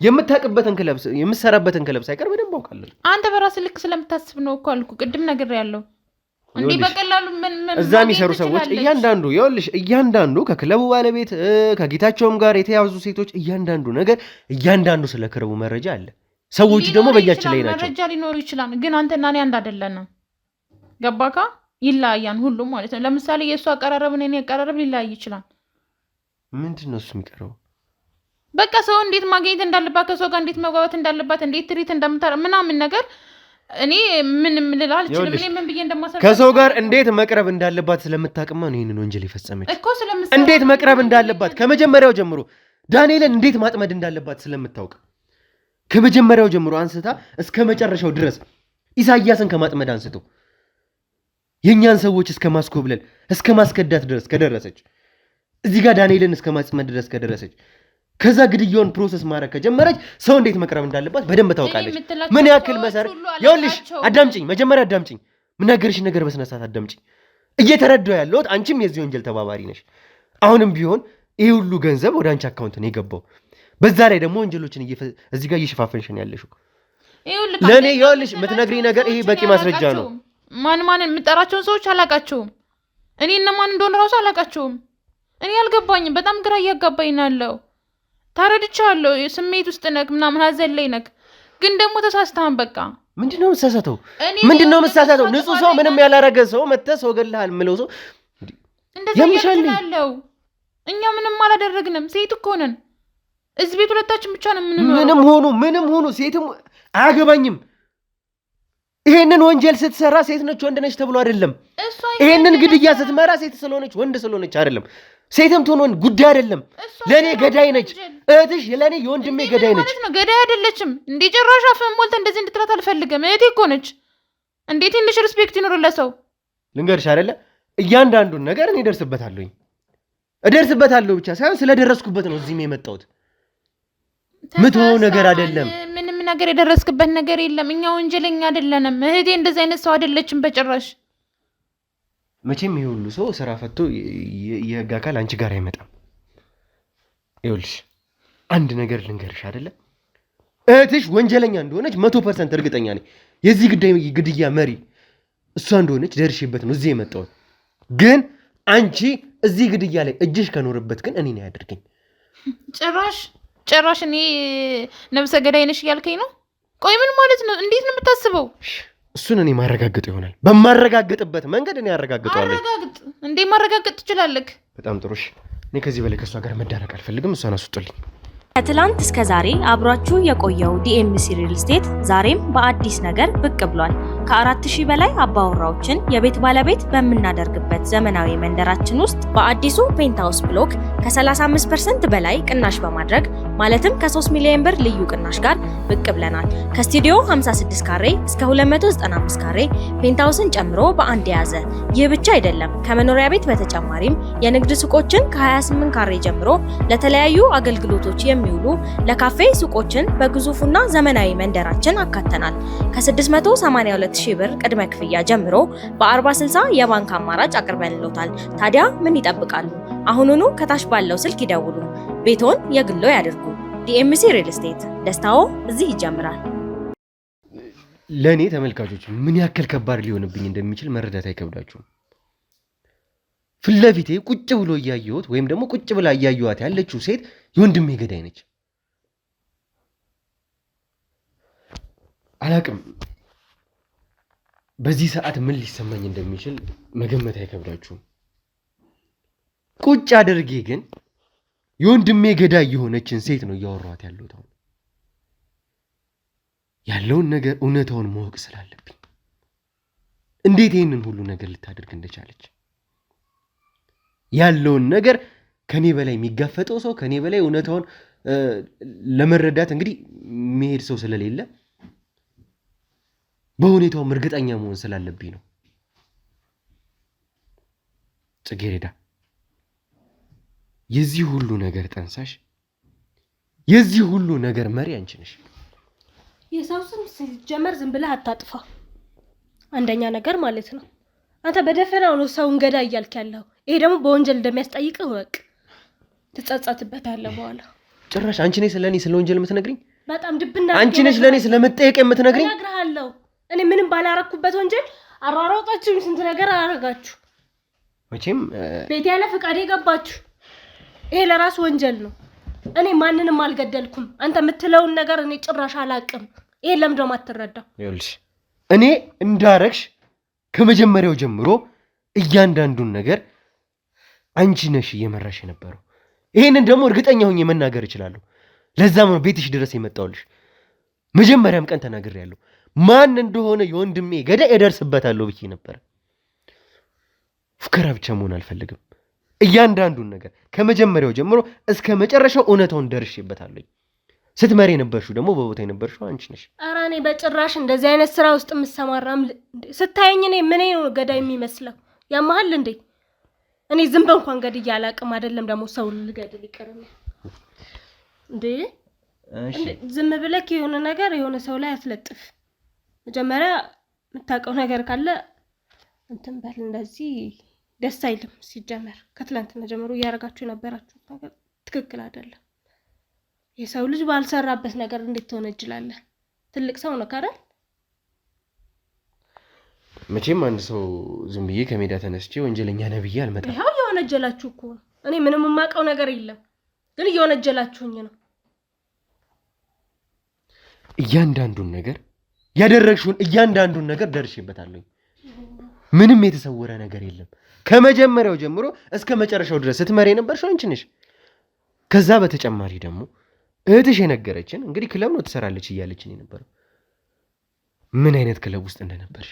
የምታውቅበትን ክለብ የምትሰራበትን ክለብ ሳይቀር በደንብ አውቃለሁ። አንተ በራስህ ልክ ስለምታስብ ነው እኮ አልኩ። ቅድም ነግሬያለሁ። እንዴ በቀላሉ ምን እዛ የሚሰሩ ሰዎች እያንዳንዱ ከክለቡ ባለቤት ከጌታቸውም ጋር የተያዙ ሴቶች እያንዳንዱ ስለ ክለቡ መረጃ አለ። ሰዎች ደግሞ በእጃችን ላይ ናቸው። መረጃ ሊኖር ይችላል፣ ግን አንተና እኔ አንድ አይደለንም። ገባካ? ይለያያን ሁሉም ማለት ነው። ለምሳሌ የእሱ አቀራረብና የኔ አቀራረብ ሊለያይ ይችላል። ምንድን ነው እሱ የሚቀረው? በቃ ሰው እንዴት ማግኘት እንዳለባት፣ ከሰው ጋር እንዴት መግባባት እንዳለባት፣ እንዴት ትሪት እንደምታረ ምናምን ነገር እኔ ምንም ልል አልችልም። እኔ ምን ብዬ እንደማሰብ ከሰው ጋር እንዴት መቅረብ እንዳለባት ስለምታቅማ ነው ይሄንን ወንጀል የፈጸመች እኮ። እንዴት መቅረብ እንዳለባት ከመጀመሪያው ጀምሮ ዳንኤልን እንዴት ማጥመድ እንዳለባት ስለምታውቅ ከመጀመሪያው ጀምሮ አንስታ እስከ መጨረሻው ድረስ ኢሳያስን ከማጥመድ አንስቶ የኛን ሰዎች እስከ ማስኮብለል እስከ ማስከዳት ድረስ ከደረሰች፣ እዚህ ጋር ዳንኤልን እስከ ማጥመድ ድረስ ከደረሰች፣ ከዛ ግድያውን ፕሮሰስ ማድረግ ከጀመረች ሰው እንዴት መቅረብ እንዳለባት በደንብ ታውቃለች። ምን ያክል መሰረት ይኸውልሽ፣ አዳምጪኝ፣ መጀመሪያ አዳምጪኝ፣ ምናገርሽ ነገር በስነ ስርዓት አዳምጪኝ። እየተረዳው ያለሁት አንቺም የዚህ ወንጀል ተባባሪ ነሽ። አሁንም ቢሆን ይሄ ሁሉ ገንዘብ ወደ አንቺ አካውንት ነው የገባው። በዛ ላይ ደግሞ ወንጀሎችን እዚህ ጋር እየሸፋፈንሽ ነው ያለሽው። ለኔ ይኸውልሽ የምትነግሪኝ ነገር ይሄ በቂ ማስረጃ ነው። ማን የምጠራቸውን ሰዎች አላቃቸውም። እኔ እነማን እንደሆነ ራሱ አላቃቸውም። እኔ አልገባኝም። በጣም ግራ እያጋባኝ ነው ያለው። ታረድቻለሁ። ስሜት ውስጥ ነክ ምናምን ሀዘን ላይ ነክ፣ ግን ደግሞ ተሳስተሃል። በቃ ምንድነው መሳሳተው? ንጹህ ሰው ምንም ያላረገ ሰው መተህ ሰው ገለሃል የምለው ሰው እንደዚህ እኛ ምንም አላደረግንም። ሴት እኮ ነን። እዚህ ቤት ሁለታችን ብቻ ነው የምንኖረው። ምንም ሆኑ ሴትም አያገባኝም። ይሄንን ወንጀል ስትሰራ ሴት ነች ወንድ ነች ተብሎ አይደለም። ይሄንን ግድያ ስትመራ ሴት ስለሆነች ወንድ ስለሆነች አይደለም። ሴትም ትሆን ወንድ ጉዳይ አይደለም። ለኔ ገዳይ ነች እህትሽ፣ ለኔ የወንድሜ ገዳይ ነች። ገዳይ አይደለችም እንዴ? ጭራሽ አፍህን ሞልተህ እንደዚህ እንድትላት አልፈልግም። እህቴ እኮ ነች። እንዴት ትንሽ ሪስፔክት ይኖር ለሰው? ልንገርሽ አይደለ እያንዳንዱን ነገር እኔ እደርስበታለሁ ብቻ ሳይሆን ስለደረስኩበት ነው እዚህም የመጣሁት። ምትሆው ነገር አይደለም። ምንም ነገር የደረስክበት ነገር የለም። እኛ ወንጀለኛ አይደለንም። እህቴ እንደዚህ አይነት ሰው አይደለችም በጭራሽ። መቼም ይሄ ሁሉ ሰው ስራ ፈቶ የህግ አካል አንቺ ጋር አይመጣም። ይኸውልሽ አንድ ነገር ልንገርሽ አይደለ እህትሽ ወንጀለኛ እንደሆነች 100% እርግጠኛ ነኝ። የዚህ ግድያ መሪ እሷ እንደሆነች ደርሼበት ነው እዚህ የመጣሁት። ግን አንቺ እዚህ ግድያ ላይ እጅሽ ከኖርበት ግን እኔ ነው ያደርገኝ። ጭራሽ እኔ ነብሰ ገዳይ ነሽ እያልከኝ ነው? ቆይ ምን ማለት ነው? እንዴት ነው የምታስበው? እሱን እኔ ማረጋግጥ ይሆናል። በማረጋግጥበት መንገድ እኔ አረጋግጠዋለሁ። እንዴ ማረጋግጥ ትችላለህ? በጣም ጥሩሽ። እኔ ከዚህ በላይ ከሷ ጋር መዳረቅ አልፈልግም። እሷን አስወጡልኝ። ከትላንት እስከ ዛሬ አብሯችሁ የቆየው ዲኤምሲ ሪል ስቴት ዛሬም በአዲስ ነገር ብቅ ብሏል። ከ4000 በላይ አባወራዎችን የቤት ባለቤት በምናደርግበት ዘመናዊ መንደራችን ውስጥ በአዲሱ ፔንታውስ ብሎክ ከ35% በላይ ቅናሽ በማድረግ ማለትም ከ3 ሚሊዮን ብር ልዩ ቅናሽ ጋር ብቅ ብለናል። ከስቱዲዮ 56 ካሬ እስከ 295 ካሬ ፔንታውስን ጨምሮ በአንድ የያዘ። ይህ ብቻ አይደለም። ከመኖሪያ ቤት በተጨማሪም የንግድ ሱቆችን ከ28 ካሬ ጀምሮ ለተለያዩ አገልግሎቶች የሚውሉ ለካፌ ሱቆችን በግዙፉና ዘመናዊ መንደራችን አካተናል። ከ682000 ብር ቅድመ ክፍያ ጀምሮ በ40/60 የባንክ አማራጭ አቅርበንልዎታል። ታዲያ ምን ይጠብቃሉ? አሁኑኑ ከታች ባለው ስልክ ይደውሉ። ቤቶን የግሎ ያድርጉ። ዲኤምሲ ሪል ስቴት፣ ደስታው እዚህ ይጀምራል። ለኔ ተመልካቾች ምን ያክል ከባድ ሊሆንብኝ እንደሚችል መረዳት አይከብዳችሁም። ፊት ለፊቴ ቁጭ ብሎ እያየሁት ወይም ደግሞ ቁጭ ብላ እያየኋት ያለችው ሴት የወንድሜ ገዳይ ነች። አላቅም በዚህ ሰዓት ምን ሊሰማኝ እንደሚችል መገመት አይከብዳችሁም። ቁጭ አድርጌ ግን የወንድሜ ገዳይ የሆነችን ሴት ነው እያወራኋት ያለሁት። አሁን ያለውን ነገር እውነታውን ማወቅ ስላለብኝ እንዴት ይህንን ሁሉ ነገር ልታደርግ እንደቻለች ያለውን ነገር ከኔ በላይ የሚጋፈጠው ሰው ከኔ በላይ እውነታውን ለመረዳት እንግዲህ መሄድ ሰው ስለሌለ በሁኔታው እርግጠኛ መሆን ስላለብኝ ነው። ጽጌረዳ የዚህ ሁሉ ነገር ጠንሳሽ፣ የዚህ ሁሉ ነገር መሪ አንቺ ነሽ። የሰው ስም ሲጀመር ዝም ብለህ አታጥፋ። አንደኛ ነገር ማለት ነው አንተ በደፈናው ነው ሰውን ገዳይ እያልክ ያለው። ይሄ ደግሞ በወንጀል እንደሚያስጠይቅህ ወቅ ትጸጸትበታለህ በኋላ። ጭራሽ አንቺ ነሽ ስለኔ ስለ ወንጀል የምትነግሪኝ? በጣም ድብና አንቺ ነሽ ለኔ ስለመጠየቅ የምትነግሪኝ? እነግርሃለሁ። እኔ ምንም ባላረኩበት ወንጀል አሯሯጣችሁ ስንት ነገር አደረጋችሁ። መቼም ቤት ያለ ፍቃድ የገባችሁ ይሄ ለራስ ወንጀል ነው። እኔ ማንንም አልገደልኩም። አንተ የምትለውን ነገር እኔ ጭራሽ አላቅም። ይሄ ለምን ደሞ አትረዳው? ይኸውልሽ እኔ እንዳረግሽ ከመጀመሪያው ጀምሮ እያንዳንዱን ነገር አንቺ ነሽ እየመራሽ የነበረው። ይሄንን ደግሞ እርግጠኛ ሆኜ መናገር እችላለሁ። ለዛም ነው ቤትሽ ድረስ የመጣሁልሽ። መጀመሪያም ቀን ተናግሬያለሁ። ማን እንደሆነ የወንድሜ ገዳይ እደርስበታለሁ ብዬ ነበር። ፉከራ ብቻ መሆን አልፈልግም። እያንዳንዱን ነገር ከመጀመሪያው ጀምሮ እስከ መጨረሻው እውነታውን ደርሼበታለሁ። ስትመሪ የነበርሽው ደግሞ በቦታ የነበርሽው አንቺ ነሽ። ኧረ እኔ በጭራሽ እንደዚህ አይነት ስራ ውስጥ የምሰማራም ስታየኝ እኔ ምን ነው ገዳይ የሚመስለው? ያማሃል እንዴ? እኔ ዝም በእንኳን ገድዬ አላቅም። አይደለም ደግሞ ሰው ልገድል ይቀርም እንዴ? እሺ ዝም ብለክ የሆነ ነገር የሆነ ሰው ላይ አትለጥፍ። መጀመሪያ የምታውቀው ነገር ካለ እንትን በል። እንደዚህ ደስ አይልም። ሲጀመር ከትላንትና ጀምሮ እያደረጋችሁ የነበራችሁ ነገር ትክክል አይደለም። የሰው ልጅ ባልሰራበት ነገር እንዴት ትወነጅላለህ? ትልቅ ሰው ነው ካረ መቼም አንድ ሰው ዝም ብዬ ከሜዳ ተነስቼ ወንጀለኛ ነብዬ አልመጣም። ይሄው እየወነጀላችሁ እኮ ነው። እኔ ምንም የማውቀው ነገር የለም፣ ግን እየወነጀላችሁኝ ነው። እያንዳንዱን ነገር ያደረግሽውን እያንዳንዱን ነገር ደርሼበታለሁ። ምንም የተሰወረ ነገር የለም። ከመጀመሪያው ጀምሮ እስከ መጨረሻው ድረስ ስትመሪ የነበርሽው አንቺ ነሽ። ከዛ በተጨማሪ ደግሞ እህትሽ የነገረችን እንግዲህ ክለብ ነው ትሰራለች እያለችን የነበረው ምን አይነት ክለብ ውስጥ እንደነበርሽ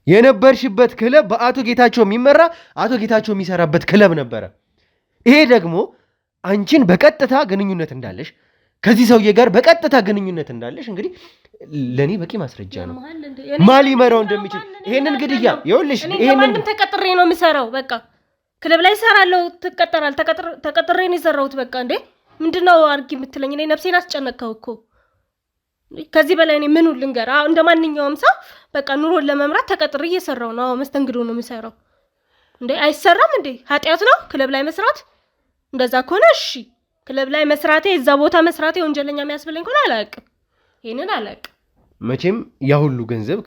የነበርሽበት ክለብ በአቶ ጌታቸው የሚመራ አቶ ጌታቸው የሚሰራበት ክለብ ነበረ። ይሄ ደግሞ አንቺን በቀጥታ ግንኙነት እንዳለሽ ከዚህ ሰውዬ ጋር በቀጥታ ግንኙነት እንዳለሽ እንግዲህ ለኔ በቂ ማስረጃ ነው። ማሊ መራው እንደሚችል ይሄንን ግድያ ይኸውልሽ፣ ይሄንን ተቀጥሬ ነው የምሰራው። በቃ ክለብ ላይ ሰራለው። ተቀጥሬ ነው የሰራሁት። በቃ እንዴ ምንድነው አርጊ የምትለኝ? እኔ ነፍሴን አስጨነቀው እኮ። ከዚህ በላይ እኔ ምኑን ልንገር? እንደማንኛውም ሰው በቃ ኑሮን ለመምራት ተቀጥሬ እየሰራው ነው። መስተንግዶ ነው የምሰራው። እንዴ አይሰራም እንዴ? ኃጢያት ነው ክለብ ላይ መስራት? እንደዛ ከሆነ እሺ፣ ክለብ ላይ መስራቴ እዛ ቦታ መስራቴ ወንጀለኛ የሚያስብለኝ ከሆነ አላውቅም። ይሄንን አላውቅም። መቼም ያ ሁሉ ገንዘብ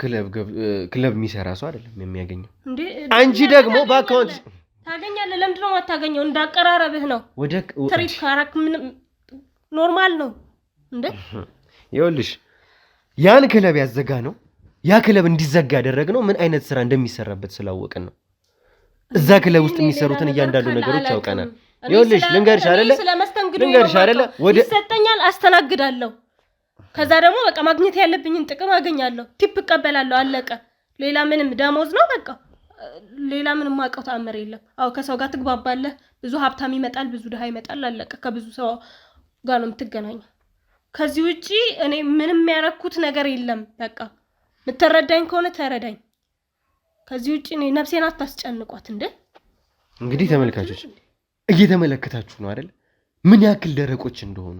ክለብ የሚሰራ ሰው አይደለም የሚያገኘው። አንቺ ደግሞ በአካውንት ታገኛለህ። ለምንድን ነው የማታገኘው? እንዳቀራረብህ ነው። ወደ ትሪት ካራክ ምን ኖርማል ነው እንዴ? ይኸውልሽ ያን ክለብ ያዘጋ ነው ያ ክለብ እንዲዘጋ ያደረግነው ምን አይነት ስራ እንደሚሰራበት ስላወቅን ነው። እዛ ክለብ ውስጥ የሚሰሩትን እያንዳንዱ ነገሮች ያውቀናል። ይኸውልሽ ልንገርሽ አይደለ ወደ ይሰጠኛል፣ አስተናግዳለሁ። ከዛ ደግሞ በቃ ማግኘት ያለብኝን ጥቅም አገኛለሁ፣ ቲፕ እቀበላለሁ። አለቀ። ሌላ ምንም ደሞዝ ነው በቃ። ሌላ ምንም ማውቀው ተአምር የለም። አዎ ከሰው ጋር ትግባባለህ። ብዙ ሀብታም ይመጣል፣ ብዙ ድሃ ይመጣል። አለቀ። ከብዙ ሰው ጋር ነው የምትገናኘው። ከዚህ ውጪ እኔ ምንም ያረኩት ነገር የለም። በቃ ምትረዳኝ ከሆነ ተረዳኝ። ከዚህ ውጪ እኔ ነፍሴን አታስጨንቋት እንዴ። እንግዲህ ተመልካቾች እየተመለከታችሁ ነው አይደል? ምን ያክል ደረቆች እንደሆኑ፣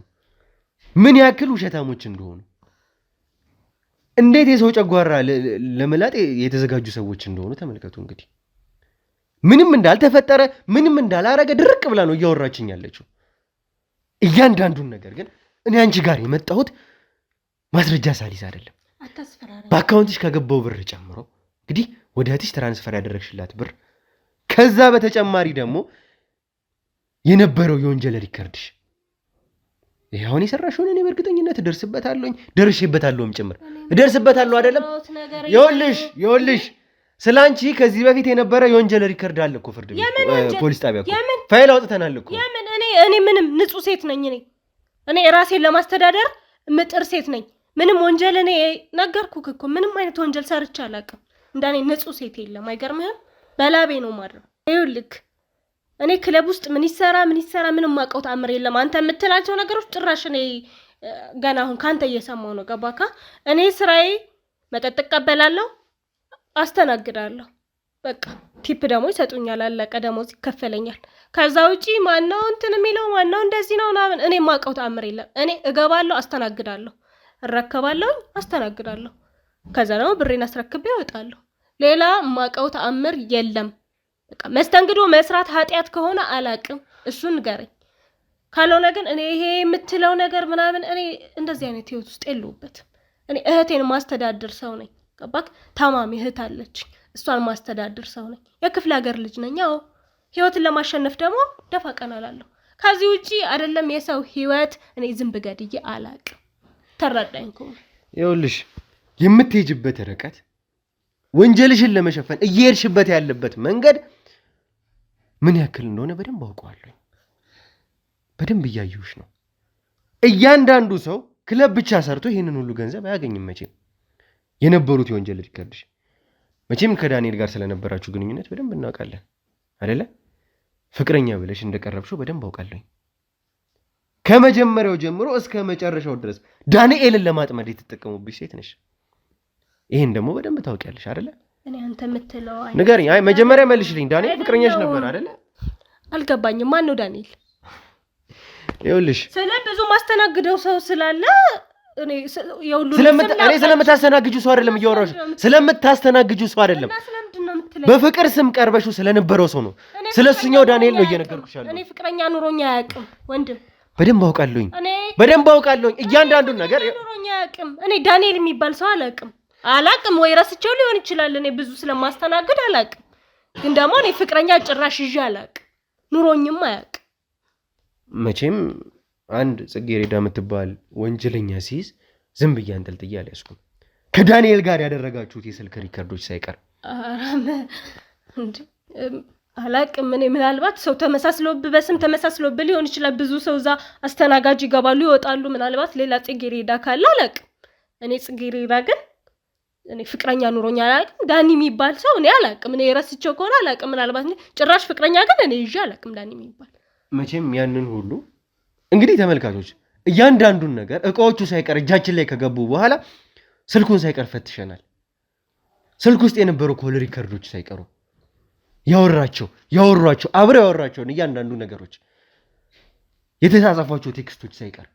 ምን ያክል ውሸታሞች እንደሆኑ፣ እንዴት የሰው ጨጓራ ለመላጥ የተዘጋጁ ሰዎች እንደሆኑ ተመልከቱ። እንግዲህ ምንም እንዳልተፈጠረ ምንም እንዳላረገ ድርቅ ብላ ነው እያወራችኝ ያለችው። እያንዳንዱን ነገር ግን እኔ አንቺ ጋር የመጣሁት ማስረጃ ሳሊስ አይደለም። በአካውንትሽ ከገባው ብር ጨምሮ እንግዲህ ወደ እህትሽ ትራንስፈር ያደረግሽላት ብር፣ ከዛ በተጨማሪ ደግሞ የነበረው የወንጀል ሪከርድሽ ይሄውን የሰራሽውን እኔ በእርግጠኝነት ደርሼበታለሁም ጭምር እደርስበታለሁ አይደለም። ይኸውልሽ ስላንቺ ከዚህ በፊት የነበረ የወንጀል ሪከርድ አለ እኮ ፍርድ ቤት ፖሊስ ጣቢያ እኮ ፋይል አውጥተናል እኮ። እኔ ምንም ንጹህ ሴት ነኝ። እኔ ራሴን ለማስተዳደር ምጥር ሴት ነኝ። ምንም ወንጀል እኔ ነገርኩህ እኮ ምንም አይነት ወንጀል ሰርቼ አላውቅም። እንደኔ ንጹህ ሴት የለም። አይገርምህም? በላቤ ነው ማድረው። ይኸውልህ እኔ ክለብ ውስጥ ምን ይሰራ ምንም ማውቀው ተአምር የለም። አንተ የምትላቸው ነገሮች ጭራሽ እኔ ገና አሁን ካንተ እየሰማው ነው። ገባካ? እኔ ስራዬ መጠጥ እቀበላለሁ፣ አስተናግዳለሁ። በቃ ቲፕ ደግሞ ይሰጡኛል። አለቀ። ደሞዝ ይከፈለኛል። ከዛ ውጪ ማነው እንትን የሚለው ማነው እንደዚህ ነው ምናምን እኔ ማውቀው ተአምር የለም። እኔ እገባለሁ፣ አስተናግዳለሁ፣ እረከባለሁ፣ አስተናግዳለሁ። ከዛ ደግሞ ብሬን አስረክቤ እወጣለሁ። ሌላ ማውቀው ተአምር የለም። በቃ መስተንግዶ መስራት ኃጢያት ከሆነ አላቅም፣ እሱን ንገረኝ። ካልሆነ ግን እኔ ይሄ የምትለው ነገር ምናምን እኔ እንደዚህ አይነት ህይወት ውስጥ የለሁበትም። እኔ እህቴን ማስተዳድር ሰው ነኝ። ገባክ? ታማሚ እህት አለችኝ። እሷን ማስተዳድር ሰው ነኝ። የክፍለ ሀገር ልጅ ነኝ። አዎ ህይወትን ለማሸነፍ ደግሞ ደፋ ቀና እላለሁ። ከዚህ ውጪ አይደለም የሰው ህይወት እኔ ዝም ብገድዬ አላቅም። ተረዳኝ ከሆነ ይኸውልሽ የምትሄጅበት ርቀት ወንጀልሽን ለመሸፈን እየሄድሽበት ያለበት መንገድ ምን ያክል እንደሆነ በደንብ አውቀዋለሁ። በደንብ እያየሁሽ ነው። እያንዳንዱ ሰው ክለብ ብቻ ሰርቶ ይሄንን ሁሉ ገንዘብ አያገኝም። መቼም የነበሩት የወንጀል ሪከርድሽ መቼም ከዳንኤል ጋር ስለነበራችሁ ግንኙነት በደንብ እናውቃለን አይደለ? ፍቅረኛ ብለሽ እንደቀረብሽው በደንብ አውቃለሁ። ከመጀመሪያው ጀምሮ እስከ መጨረሻው ድረስ ዳንኤልን ለማጥመድ የተጠቀሙብሽ ሴት ነሽ። ይሄን ደግሞ በደንብ ታውቂያለሽ አይደለ? እኔ አንተ የምትለው ንገሪኝ። አይ መጀመሪያ መልሽልኝ። ዳንኤል ፍቅረኛሽ ነበር አይደለ? አልገባኝም። ማን ነው ዳንኤል? ይኸውልሽ ስለ ብዙ ማስተናግደው ሰው ስላለ እኔ ስለምታስተናግጁ ሰው አይደለም እያወራሁሽ። ስለምታስተናግጁ ሰው አይደለም። በፍቅር ስም ቀርበሹ ስለነበረው ሰው ነው። ስለሱኛው ዳንኤል ነው እየነገርኩሽ ያለው። እኔ ፍቅረኛ ኑሮኛ አያውቅም ወንድም። በደንብ አውቃለሁኝ እያንዳንዱን ነገር ኑሮኛ አያውቅም። እኔ ዳንኤል የሚባል ሰው አላውቅም ወይ ረስቼው ሊሆን ይችላል። እኔ ብዙ ስለማስተናግድ አላውቅም። ግን ደግሞ እኔ ፍቅረኛ ጭራሽ ይዤ አላውቅም። ኑሮኝም አያውቅም። መቼም አንድ ጽጌረዳ የምትባል ወንጀለኛ ሲይዝ ዝም ብዬ አንጠልጥዬ አልያዝኩም። ከዳንኤል ጋር ያደረጋችሁት የስልክ ሪከርዶች ሳይቀር አላቅም። እኔ ምናልባት ሰው ተመሳስሎብህ በስም ተመሳስሎብህ ሊሆን ይችላል። ብዙ ሰው እዛ አስተናጋጅ ይገባሉ ይወጣሉ። ምናልባት ሌላ ጽጌረዳ ካለ አላቅም። እኔ ጽጌረዳ ግን እኔ ፍቅረኛ ኑሮኛ አላቅም። ዳኒ የሚባል ሰው እኔ አላቅም። እኔ ረስቼው ከሆነ አላቅም። ምናልባት ጭራሽ ፍቅረኛ ግን እኔ ይዤ አላቅም ዳኒ የሚባል። መቼም ያንን ሁሉ እንግዲህ ተመልካቾች እያንዳንዱን ነገር እቃዎቹ ሳይቀር እጃችን ላይ ከገቡ በኋላ ስልኩን ሳይቀር ፈትሸናል። ስልክ ውስጥ የነበሩ ኮል ሪከርዶች ሳይቀሩ ያወሯቸው አብረው ያወሯቸውን እያንዳንዱ ነገሮች የተጻጻፏቸው ቴክስቶች ሳይቀር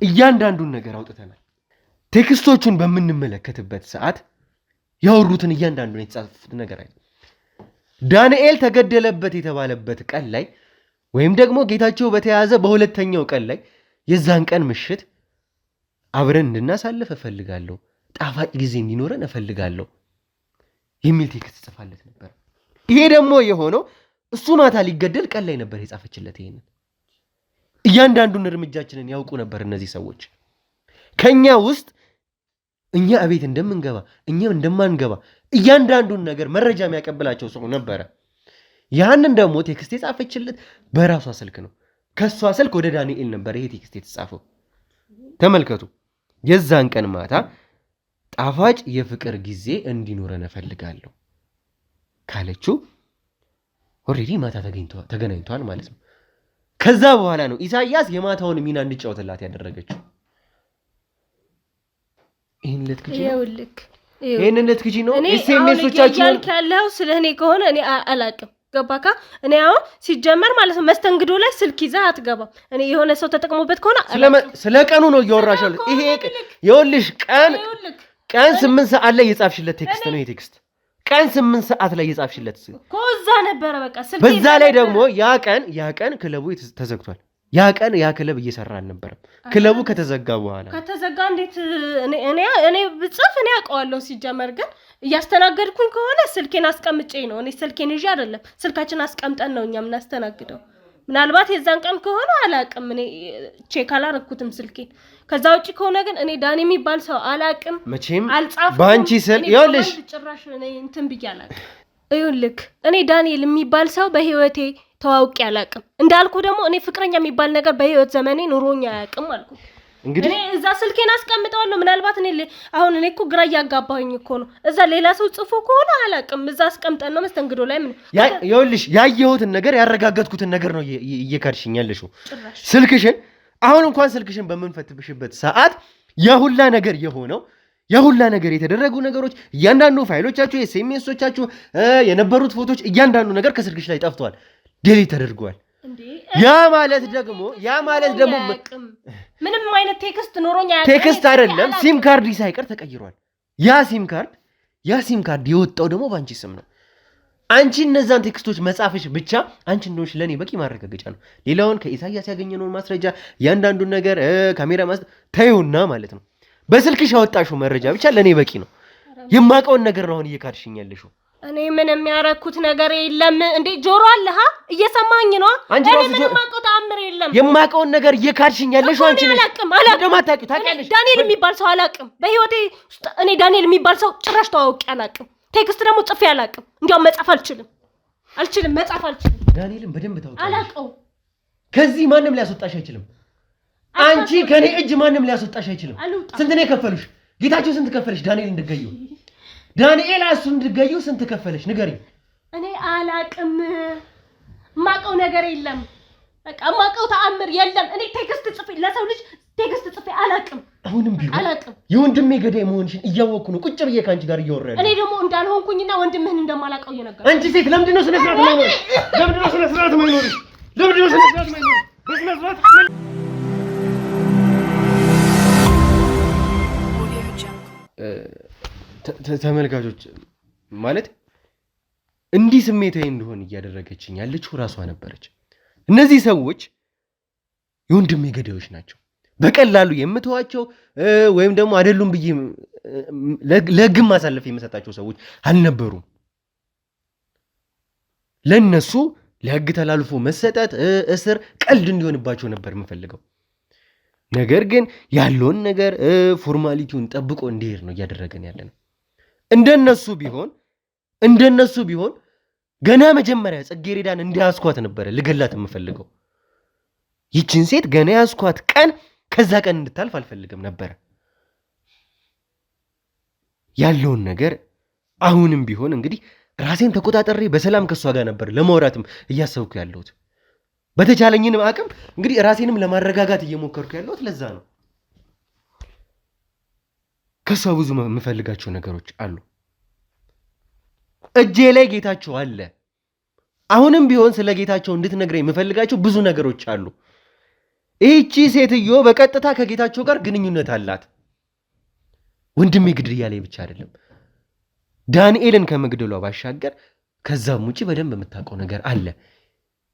እያንዳንዱን ነገር አውጥተናል። ቴክስቶቹን በምንመለከትበት ሰዓት ያወሩትን እያንዳንዱን የተጻፉት ነገር አይደል። ዳንኤል ተገደለበት የተባለበት ቀን ላይ ወይም ደግሞ ጌታቸው በተያዘ በሁለተኛው ቀን ላይ የዛን ቀን ምሽት አብረን እንድናሳልፍ እፈልጋለሁ፣ ጣፋጭ ጊዜ እንዲኖረን እፈልጋለሁ የሚል ቴክስት ጽፋለት ነበር። ይሄ ደግሞ የሆነው እሱ ማታ ሊገደል ቀን ላይ ነበር የጻፈችለት። ይሄንን እያንዳንዱን እርምጃችንን ያውቁ ነበር እነዚህ ሰዎች። ከኛ ውስጥ እኛ እቤት እንደምንገባ እኛ እንደማንገባ እያንዳንዱን ነገር መረጃ የሚያቀብላቸው ሰው ነበረ። ያንን ደግሞ ቴክስት የጻፈችለት በራሷ ስልክ ነው። ከሷ ስልክ ወደ ዳንኤል ነበር ይሄ ቴክስት የተጻፈው። ተመልከቱ። የዛን ቀን ማታ ጣፋጭ የፍቅር ጊዜ እንዲኖረን እፈልጋለሁ ካለችው ኦሬዲ ማታ ተገናኝተዋል ማለት ነው። ከዛ በኋላ ነው ኢሳያስ የማታውን ሚና እንዲጫወትላት ያደረገችው። ይሄን ለትክጂ ነው ኤስኤምኤሶቻችሁ ያለው ስለኔ ከሆነ እኔ አላቅም። ገባካ? እኔ አሁን ሲጀመር ማለት ነው መስተንግዶ ላይ ስልክ ይዘህ አትገባም። እኔ የሆነ ሰው ተጠቅሞበት ከሆነ ስለ ቀኑ ነው እያወራሽ ያለው። ይሄ ይኸውልሽ ቀን 8 ሰዓት ላይ የጻፍሽለት ቴክስት ነው። ይሄ ቴክስት ቀን 8 ሰዓት ላይ የጻፍሽለት ኮዛ ነበረ። በቃ ስልክ በዛ ላይ ደግሞ ያ ቀን ክለቡ ተዘግቷል። ያ ቀን ያ ክለብ እየሰራ አልነበረም። ክለቡ ከተዘጋ በኋላ ከተዘጋ እንዴት እኔ ብጽፍ እኔ አውቀዋለሁ። ሲጀመር ግን እያስተናገድኩኝ ከሆነ ስልኬን አስቀምጬ ነው። እኔ ስልኬን ይዤ አይደለም፣ ስልካችን አስቀምጠን ነው እኛ የምናስተናግደው። ምናልባት የዛን ቀን ከሆነ አላቅም። እኔ ቼክ አላረኩትም ስልኬን። ከዛ ውጪ ከሆነ ግን እኔ ዳኒ የሚባል ሰው አላቅም። መቼም አልጻፍኩም። ባንቺ ስል ይኸውልሽ ጭራሽ እኔ እንትን ብዬ አላቅም። ይኸውልህ እኔ ዳንኤል የሚባል ሰው በህይወቴ ተዋውቄ አላቅም። እንዳልኩ ደግሞ እኔ ፍቅረኛ የሚባል ነገር በህይወት ዘመኔ ኑሮኛ አያቅም አልኩ። እንግዲህ እኔ እዛ ስልኬን አስቀምጠዋለሁ። ምናልባት አሁን እኔ እኮ ግራ እያጋባኝ እኮ ነው። እዛ ሌላ ሰው ጽፎ ከሆነ አላቅም። እዛ አስቀምጠን ነው መስተንግዶ ላይ ምን ይኸውልሽ ያየሁትን ነገር ያረጋገጥኩትን ነገር ነው እየካድሽኝ ያለሽው። ስልክሽን አሁን እንኳን ስልክሽን በምንፈትሽበት ሰዓት የሁላ ነገር የሆነው የሁላ ነገር የተደረጉ ነገሮች እያንዳንዱ ፋይሎቻችሁ፣ ኤስኤምኤሶቻችሁ፣ የነበሩት ፎቶች እያንዳንዱ ነገር ከስልክሽ ላይ ጠፍቷል፣ ዴሊት ተደርጓል። ያ ማለት ደግሞ ምንም አይነት ቴክስት ኖሮኛ ቴክስት አይደለም ሲም ካርድ ሳይቀር ተቀይሯል። ያ ሲም ካርድ የወጣው ደግሞ ባንቺ ስም ነው። አንቺ እነዛን ቴክስቶች መጻፍሽ ብቻ አንቺ እንደሆንሽ ለኔ በቂ ማረጋገጫ ነው። ሌላውን ከኢሳያስ ያገኘነውን ማስረጃ ያንዳንዱን ነገር ካሜራ ታዩና ማለት ነው። በስልክሽ ያወጣሽው መረጃ ብቻ ለኔ በቂ ነው። የማውቀውን ነገር ነው አሁን እየካድሽኝ ያለሽው። እኔ ምንም ያረኩት ነገር የለም እንዴ ጆሮ አለህ እየሰማኝ ነው። እኔ ምንም ማውቀው ተአምር የለም። የማውቀውን ነገር እየካድሽኝ ያለሽው አንቺ ነሽ። አላውቅም ታውቂያለሽ። ዳንኤል የሚባል ሰው አላውቅም በህይወቴ ውስጥ። እኔ ዳንኤል የሚባል ሰው ጭራሽ ተዋውቄ አላውቅም። ቴክስት ደግሞ ጽፌ አላውቅም። እንዲያውም መጻፍ አልችልም መጻፍ አልችልም። ዳንኤልን በደንብ ታውቂያለሽ። አላውቀው። ከዚህ ማንም ሊያስወጣሽ አይችልም። አንቺ ከኔ እጅ ማንም ሊያስወጣሽ አይችልም። ስንት ነው የከፈሉሽ? ጌታቸው ስንት ከፈለሽ? ዳንኤል እንድትገዩ ዳንኤል እሱ እንድትገዩ ስንት ከፈለሽ? ንገሪኝ። እኔ አላውቅም። ማውቀው ነገር የለም። በቃ ማውቀው ተአምር የለም። እኔ ቴክስት ጽፌ ለሰው ልጅ ቴክስት ጽፌ አላውቅም። አሁንም ቢሆን አላውቅም። የወንድሜ ገዳይ መሆንሽን እያወቅኩ ነው ቁጭ ብዬ ካንቺ ጋር እያወራሁ። እኔ ደግሞ እንዳልሆንኩኝና ወንድምህን እንደማላውቀው እየነገርኩ። አንቺ ሴት ለምንድን ነው ስነ ስርዓት ማይኖርሽ? ለምንድን ነው ስነ ስርዓት ማይኖርሽ? ለምንድን ነው ስነ ስርዓት ማይኖርሽ? በስነ ስርዓት ተመልካቾች ማለት እንዲህ ስሜታዊ እንደሆን እያደረገችኝ ያለችው ራሷ ነበረች። እነዚህ ሰዎች የወንድሜ ገዳዮች ናቸው። በቀላሉ የምተዋቸው ወይም ደግሞ አይደሉም ብዬ ለግም ማሳለፍ የምሰጣቸው ሰዎች አልነበሩም። ለነሱ ለህግ ተላልፎ መሰጠት እስር ቀልድ እንዲሆንባቸው ነበር የምፈልገው። ነገር ግን ያለውን ነገር ፎርማሊቲውን ጠብቆ እንዲሄድ ነው እያደረገን ያለ ነው። እንደነሱ ቢሆን ገና መጀመሪያ ጽጌረዳን እንዲያስኳት ነበር ልገላት የምፈልገው። ይችን ሴት ገና ያስኳት ቀን ከዛ ቀን እንድታልፍ አልፈልግም ነበር። ያለውን ነገር አሁንም ቢሆን እንግዲህ ራሴን ተቆጣጠሬ በሰላም ከሷ ጋር ነበር ለማውራትም እያሰብኩ ያለሁት። በተቻለኝንም አቅም እንግዲህ ራሴንም ለማረጋጋት እየሞከርኩ ያለሁት ለዛ ነው። ከሷ ብዙ የምፈልጋቸው ነገሮች አሉ። እጄ ላይ ጌታቸው አለ። አሁንም ቢሆን ስለ ጌታቸው እንድትነግረኝ የምፈልጋቸው ብዙ ነገሮች አሉ። ይህቺ ሴትዮ በቀጥታ ከጌታቸው ጋር ግንኙነት አላት። ወንድሜ ግድያ ላይ ብቻ አይደለም፣ ዳንኤልን ከመግደሏ ባሻገር ከዛም ውጪ በደንብ የምታውቀው ነገር አለ።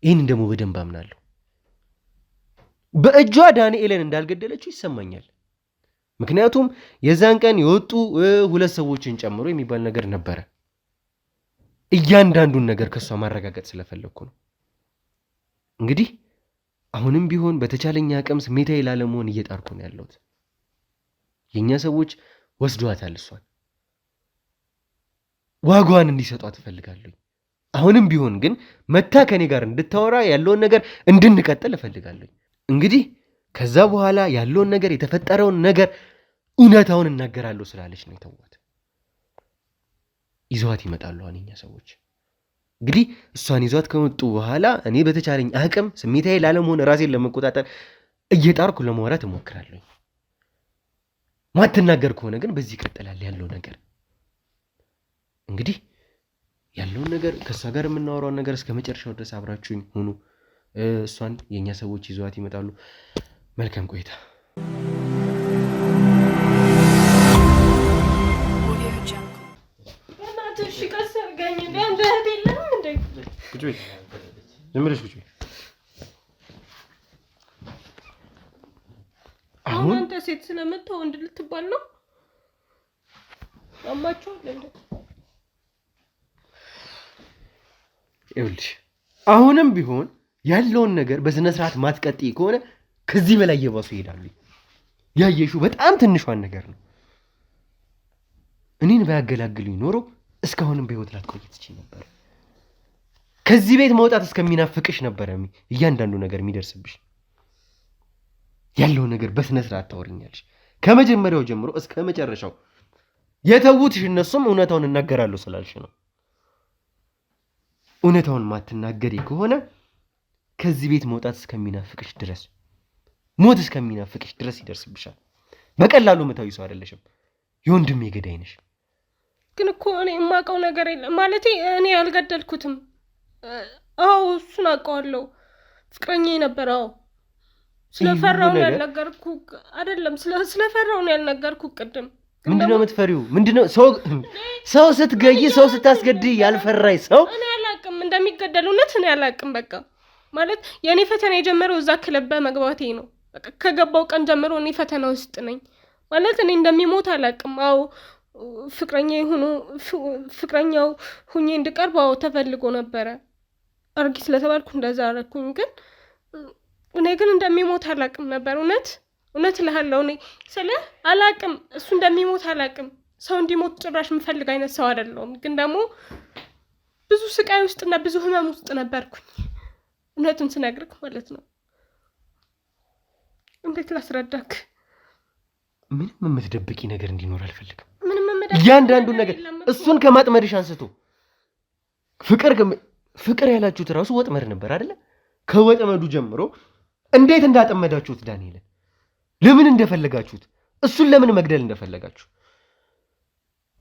ይህን ደግሞ በደንብ አምናለሁ። በእጇ ዳንኤልን እንዳልገደለችው ይሰማኛል። ምክንያቱም የዛን ቀን የወጡ 2 ሰዎችን ጨምሮ የሚባል ነገር ነበረ። እያንዳንዱን ነገር ከሷ ማረጋገጥ ስለፈለኩ ነው። እንግዲህ አሁንም ቢሆን በተቻለኝ አቅም ስሜታዊ ላለመሆን እየጣርኩ ነው ያለሁት። የኛ ሰዎች ወስዷታል። እሷን ዋጋዋን እንዲሰጧት እፈልጋለሁ። አሁንም ቢሆን ግን መታ ከኔ ጋር እንድታወራ ያለውን ነገር እንድንቀጥል እፈልጋለሁ። እንግዲህ ከዛ በኋላ ያለውን ነገር የተፈጠረውን ነገር እውነታውን እናገራለሁ ስላለች ነው የተዋት። ይዟት ይመጣሉ እኛ ሰዎች። እንግዲህ እሷን ይዟት ከመጡ በኋላ እኔ በተቻለኝ አቅም ስሜታዊ ላለመሆን ራሴን ለመቆጣጠር እየጣርኩ ለማውራት እሞክራለሁ። ማትናገር ከሆነ ግን በዚህ ይቀጥላል ያለው ነገር። እንግዲህ ያለውን ነገር ከሷ ጋር የምናወራውን ነገር እስከ መጨረሻው ድረስ አብራችሁኝ ሁኑ። እሷን የኛ ሰዎች ይዟት ይመጣሉ። መልካም ቆይታ። አሁን አንተ ሴት ስለመጣ ወንድ ልትባል ነው? አማቾል እንዴ? ይኸውልሽ አሁንም ቢሆን ያለውን ነገር በስነ ስርዓት ማትቀጥይ ከሆነ ከዚህ በላይ እየባሱ ይሄዳሉ። ያየሽው በጣም ትንሿን ነገር ነው። እኔን ባያገላግሉኝ ኖሮ እስካሁንም በህይወት ላትቆይ ትችይ ነበር። ከዚህ ቤት መውጣት እስከሚናፍቅሽ ነበር እያንዳንዱ ነገር የሚደርስብሽ። ያለው ነገር በስነ ስርዓት ታወሪኛለሽ ከመጀመሪያው ጀምሮ እስከ መጨረሻው። የተውትሽ እነሱም እውነታውን እናገራለሁ ስላልሽ ነው። እውነታውን ማትናገሪ ከሆነ ከዚህ ቤት መውጣት እስከሚናፍቅሽ ድረስ፣ ሞት እስከሚናፍቅሽ ድረስ ይደርስብሻል። በቀላሉ መታዊ ሰው አይደለሽም። የወንድሜ ገዳይ ነሽ። ግን እኮ እኔ የማውቀው ነገር የለም ማለቴ እኔ አልገደልኩትም። አዎ እሱን አውቀዋለሁ። ፍቅረኛዬ ነበር። አዎ ስለፈራው ነው ያልነገርኩህ። አይደለም ስለፈራው ነው ያልነገርኩህ ቅድም። ምንድነው የምትፈሪው? ምንድነው ሰው ስትገይ ሰው ስታስገድይ ያልፈራይ ሰው እኔ አላቅም እንደሚገደል እውነት እኔ አላቅም። በቃ ማለት የኔ ፈተና የጀመረው እዛ ክለብ በመግባቴ ነው። በቃ ከገባው ቀን ጀምሮ እኔ ፈተና ውስጥ ነኝ። ማለት እኔ እንደሚሞት አላቅም። አዎ ፍቅረኛው ሁኜ እንድቀርበው ተፈልጎ ነበረ። አርጊ ስለተባልኩ እንደዛ አረኩኝ። ግን እኔ ግን እንደሚሞት አላቅም ነበር። እውነት እልሃለሁ እኔ ስለ አላቅም እሱ እንደሚሞት አላቅም። ሰው እንዲሞት ጭራሽ የምፈልግ አይነት ሰው አይደለሁም። ግን ደግሞ ብዙ ስቃይ ውስጥና ብዙ ህመም ውስጥ ነበርኩኝ። እውነቱን ስነግርክ ማለት ነው። እንዴት ላስረዳክ? ምንም የምትደብቂ ነገር እንዲኖር አልፈልግም። እያንዳንዱ ነገር እሱን ከማጥመድሽ አንስቶ ፍቅር ያላችሁት ራሱ ወጥመድ ነበር አይደለ? ከወጥመዱ ጀምሮ እንዴት እንዳጠመዳችሁት ዳንኤልን፣ ለምን እንደፈለጋችሁት፣ እሱን ለምን መግደል እንደፈለጋችሁ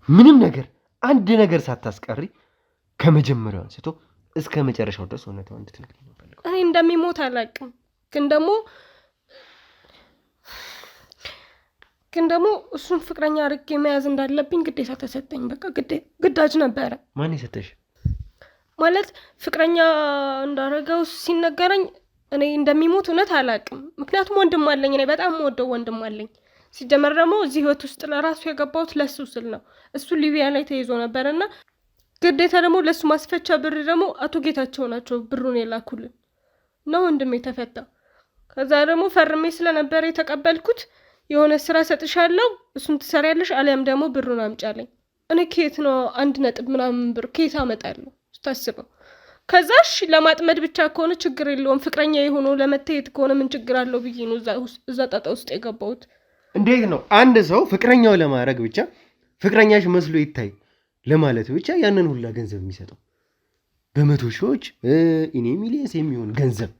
ምንም ነገር አንድ ነገር ሳታስቀሪ ከመጀመሪያው አንስቶ እስከ መጨረሻው ድረስ እውነታውን እንድትነግሪኝ ነው ፈልገው። እኔ እንደሚሞት አላውቅም፣ ግን ደግሞ እሱን ፍቅረኛ አድርጌ መያዝ እንዳለብኝ ግዴታ ተሰጠኝ። በቃ ግዳጅ ነበረ። ማን የሰጠሽ? ማለት ፍቅረኛ እንዳረገው ሲነገረኝ እኔ እንደሚሞት እውነት አላውቅም። ምክንያቱም ወንድም አለኝ፣ እኔ በጣም የምወደው ወንድም አለኝ። ሲጀመር ደግሞ እዚህ ህይወት ውስጥ ለራሱ የገባሁት ለሱ ስል ነው። እሱ ሊቢያ ላይ ተይዞ ነበርና ግዴታ ደግሞ ለሱ ማስፈቻ ብር ደግሞ አቶ ጌታቸው ናቸው ብሩን የላኩልን እና ወንድሜ ተፈታ። ከዛ ደግሞ ፈርሜ ስለነበረ የተቀበልኩት የሆነ ስራ ሰጥሻለሁ እሱን ትሰሪያለሽ አሊያም ደግሞ ብሩን አምጫለኝ። እኔ ከየት ነው 1 ምናምን ብር ከየት አመጣለሁ ስታስበው? ከዛሽ ለማጥመድ ብቻ ከሆነ ችግር የለውም ፍቅረኛ የሆነው ለመተየት ከሆነ ምን ችግር አለው ብዬ ነው እዛ ጣጣ ውስጥ የገባሁት። እንዴት ነው አንድ ሰው ፍቅረኛው ለማድረግ ብቻ ፍቅረኛሽ መስሎ ይታይ ለማለት ብቻ ያንን ሁላ ገንዘብ የሚሰጠው? በመቶ ሺዎች ኢኔ ሚሊየንስ የሚሆን ገንዘብ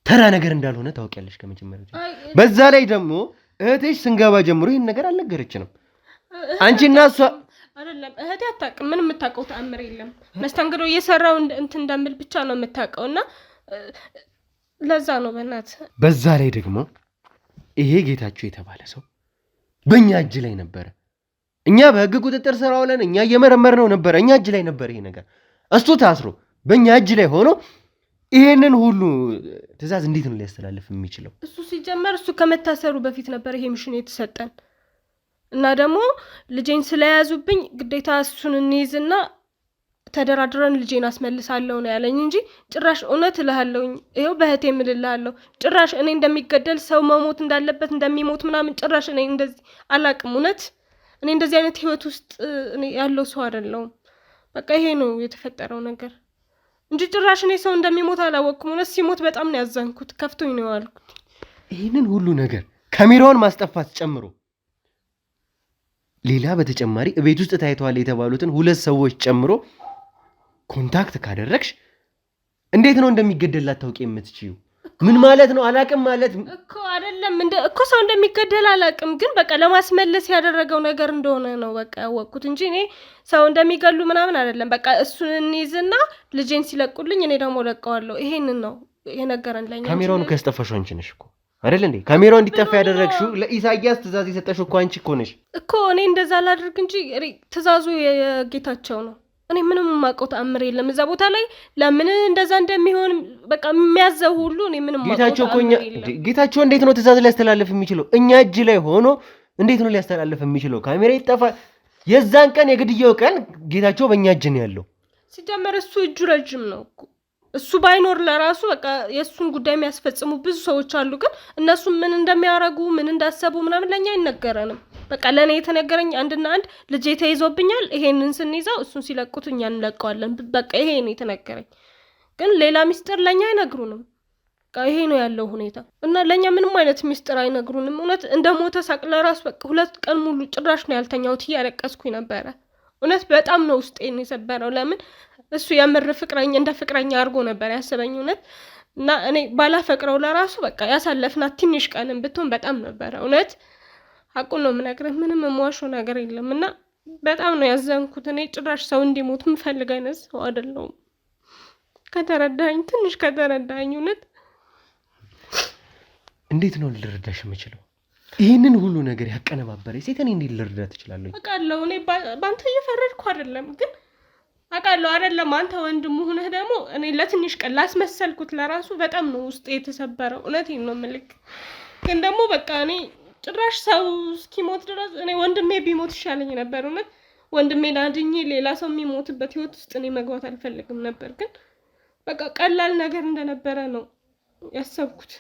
ተራ ነገር እንዳልሆነ ታውቂያለሽ ከመጀመሪያው። በዛ ላይ ደግሞ እህትሽ ስንገባ ጀምሮ ይሄን ነገር አልነገረችንም። አንቺና እሷ አይደለም እህቴ አታውቅም። ምን የምታውቀው ተአምር የለም። መስተንግዶ እየሰራው እንትን እንደምል ብቻ ነው የምታውቀውና ለዛ ነው በእናት። በዛ ላይ ደግሞ ይሄ ጌታቸው የተባለ ሰው በእኛ እጅ ላይ ነበረ። እኛ በህግ ቁጥጥር ስር አውለን እኛ እየመረመርነው ነበረ። እኛ እጅ ላይ ነበር ይሄ ነገር። እሱ ታስሮ በእኛ እጅ ላይ ሆኖ ይሄንን ሁሉ ትዕዛዝ እንዴት ነው ሊያስተላልፍ የሚችለው? እሱ ሲጀመር እሱ ከመታሰሩ በፊት ነበር ይሄ ሚሽን የተሰጠን እና ደግሞ ልጄን ስለያዙብኝ ግዴታ እሱን እንይዝና ተደራድረን ልጄን አስመልሳለሁ ነው ያለኝ እንጂ ጭራሽ እውነት እልሃለሁኝ ይኸው በህቴ እምልልሃለሁ ጭራሽ እኔ እንደሚገደል ሰው መሞት እንዳለበት እንደሚሞት ምናምን ጭራሽ እኔ እንደዚህ አላቅም። እውነት እኔ እንደዚህ አይነት ህይወት ውስጥ እኔ ያለው ሰው አይደለሁም። በቃ ይሄ ነው የተፈጠረው ነገር እንጂ ጭራሽ እኔ ሰው እንደሚሞት አላወቅኩም። እውነት ሲሞት በጣም ነው ያዘንኩት፣ ከፍቶኝ ነው ያልኩት። ይህንን ሁሉ ነገር ካሜራውን ማስጠፋት ጨምሮ ሌላ በተጨማሪ ቤት ውስጥ ታይተዋል የተባሉትን 2 ሰዎች ጨምሮ ኮንታክት ካደረግሽ እንዴት ነው እንደሚገደል ላታውቂ የምትችይው? ምን ማለት ነው? አላቅም ማለት እኮ አይደለም እኮ ሰው እንደሚገደል አላቅም፣ ግን በቃ ለማስመለስ ያደረገው ነገር እንደሆነ ነው በቃ ያወቅኩት እንጂ እኔ ሰው እንደሚገሉ ምናምን አይደለም። በቃ እሱን እንይዝና ልጄን ሲለቁልኝ እኔ ደግሞ ለቀዋለሁ። ይሄንን ነው የነገረን ለኛ። ካሜራውን ከስጠፋሽው አንቺ ነሽ እኮ አይደል እንዴ? ካሜራው እንዲጠፋ ያደረግሽው ለኢሳያስ ትዕዛዝ የሰጠሽው እኮ አንቺ እኮ ነሽ እኮ። እኔ እንደዛ ላድርግ እንጂ ትዕዛዙ የጌታቸው ነው። እኔ ምንም የማውቀው ተአምር የለም እዛ ቦታ ላይ ለምን እንደዛ እንደሚሆን በቃ የሚያዘው ሁሉ እኔ ምንም ጌታቸው እኮ ጌታቸው እንዴት ነው ትዕዛዝ ሊያስተላልፍ የሚችለው? እኛ እጅ ላይ ሆኖ እንዴት ነው ሊያስተላልፍ የሚችለው? ካሜራ ይጠፋ። የዛን ቀን የግድያው ቀን ጌታቸው በእኛ እጅ ነው ያለው። ሲጀመር እሱ እጁ ረጅም ነው እኮ። እሱ ባይኖር ለራሱ በቃ የእሱን ጉዳይ የሚያስፈጽሙ ብዙ ሰዎች አሉ። ግን እነሱ ምን እንደሚያረጉ ምን እንዳሰቡ ምናምን ለኛ አይነገረንም። በቃ ለኔ የተነገረኝ አንድና አንድ ልጄ ተይዞብኛል፣ ይሄንን ስንይዘው እሱን ሲለቁት እኛ እንለቀዋለን። በቃ ይሄ ነው የተነገረኝ። ግን ሌላ ሚስጥር ለኛ አይነግሩንም። በቃ ይሄ ነው ያለው ሁኔታ እና ለኛ ምንም አይነት ሚስጥር አይነግሩንም። እውነት እንደሞተ ሳቅ ለራሱ በቃ 2 ቀን ሙሉ ጭራሽ ነው ያልተኛሁት፣ እያለቀስኩኝ ነበረ። እውነት በጣም ነው ውስጤን የሰበረው። ለምን እሱ የምር ፍቅረኛ እንደ ፍቅረኛ አድርጎ ነበር ያሰበኝ እውነት። እና እኔ ባላፈቅረው ለራሱ በቃ ያሳለፍናት ትንሽ ቀንም ብትሆን በጣም ነበረ እውነት። ሀቁን ነው የምነግርህ፣ ምንም የምዋሸው ነገር የለም። እና በጣም ነው ያዘንኩት። እኔ ጭራሽ ሰው እንዲሞት የምፈልግ አይነት ሰው አይደለሁም። ከተረዳኸኝ፣ ትንሽ ከተረዳኸኝ እውነት። እንዴት ነው ልረዳሽ የምችለው? ይህንን ሁሉ ነገር ያቀነባበረ ሴት እኔ እንዴት ልረዳት እችላለሁ? አውቃለሁ እኔ ባንተ እየፈረድኩ አይደለም፣ ግን አውቃለሁ አይደለም አንተ ወንድሙ ሆነህ ደግሞ እኔ ለትንሽ ቀን ላስመሰልኩት ለራሱ በጣም ነው ውስጥ የተሰበረው። እውነቴን ነው የምልክ። ግን ደግሞ በቃ እኔ ጭራሽ ሰው እስኪሞት ድረስ እኔ ወንድሜ ቢሞት ይሻለኝ ነበር። እውነት ወንድሜን አድኜ ሌላ ሰው የሚሞትበት ህይወት ውስጥ እኔ መግባት አልፈልግም ነበር። ግን በቃ ቀላል ነገር እንደነበረ ነው ያሰብኩት።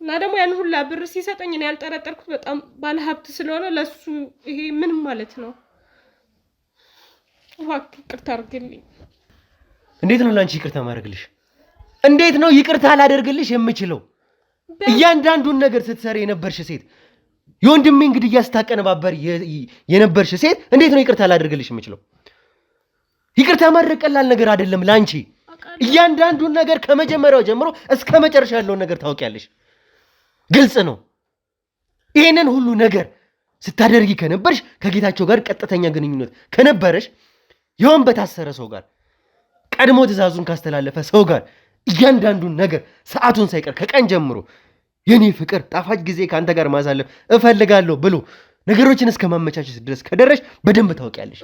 እና ደግሞ ያን ሁላ ብር ሲሰጠኝ እኔ ያልጠረጠርኩት በጣም ባለሀብት ስለሆነ ለሱ ይሄ ምንም ማለት ነው። እባክህ ይቅርታ አድርግልኝ። እንዴት ነው ላንቺ ይቅርታ ማድረግልሽ? እንዴት ነው ይቅርታ ላደርግልሽ የምችለው? እያንዳንዱን ነገር ስትሰሪ የነበርሽ ሴት፣ የወንድሜ እንግዲህ እያስታቀነባበር የነበርሽ ሴት እንዴት ነው ይቅርታ ላደርግልሽ የምችለው? ይቅርታ ማድረግ ቀላል ነገር አይደለም ላንቺ። እያንዳንዱን ነገር ከመጀመሪያው ጀምሮ እስከ መጨረሻ ያለውን ነገር ታውቂያለሽ። ግልጽ ነው። ይሄንን ሁሉ ነገር ስታደርጊ ከነበርሽ ከጌታቸው ጋር ቀጥተኛ ግንኙነት ከነበረሽ ይሁን በታሰረ ሰው ጋር ቀድሞ ትዕዛዙን ካስተላለፈ ሰው ጋር እያንዳንዱን ነገር ሰዓቱን ሳይቀር ከቀን ጀምሮ የኔ ፍቅር ጣፋጭ ጊዜ ካንተ ጋር ማሳለፍ እፈልጋለሁ ብሎ ነገሮችን እስከ ማመቻቸት ድረስ ከደረሽ በደንብ ታውቂያለሽ።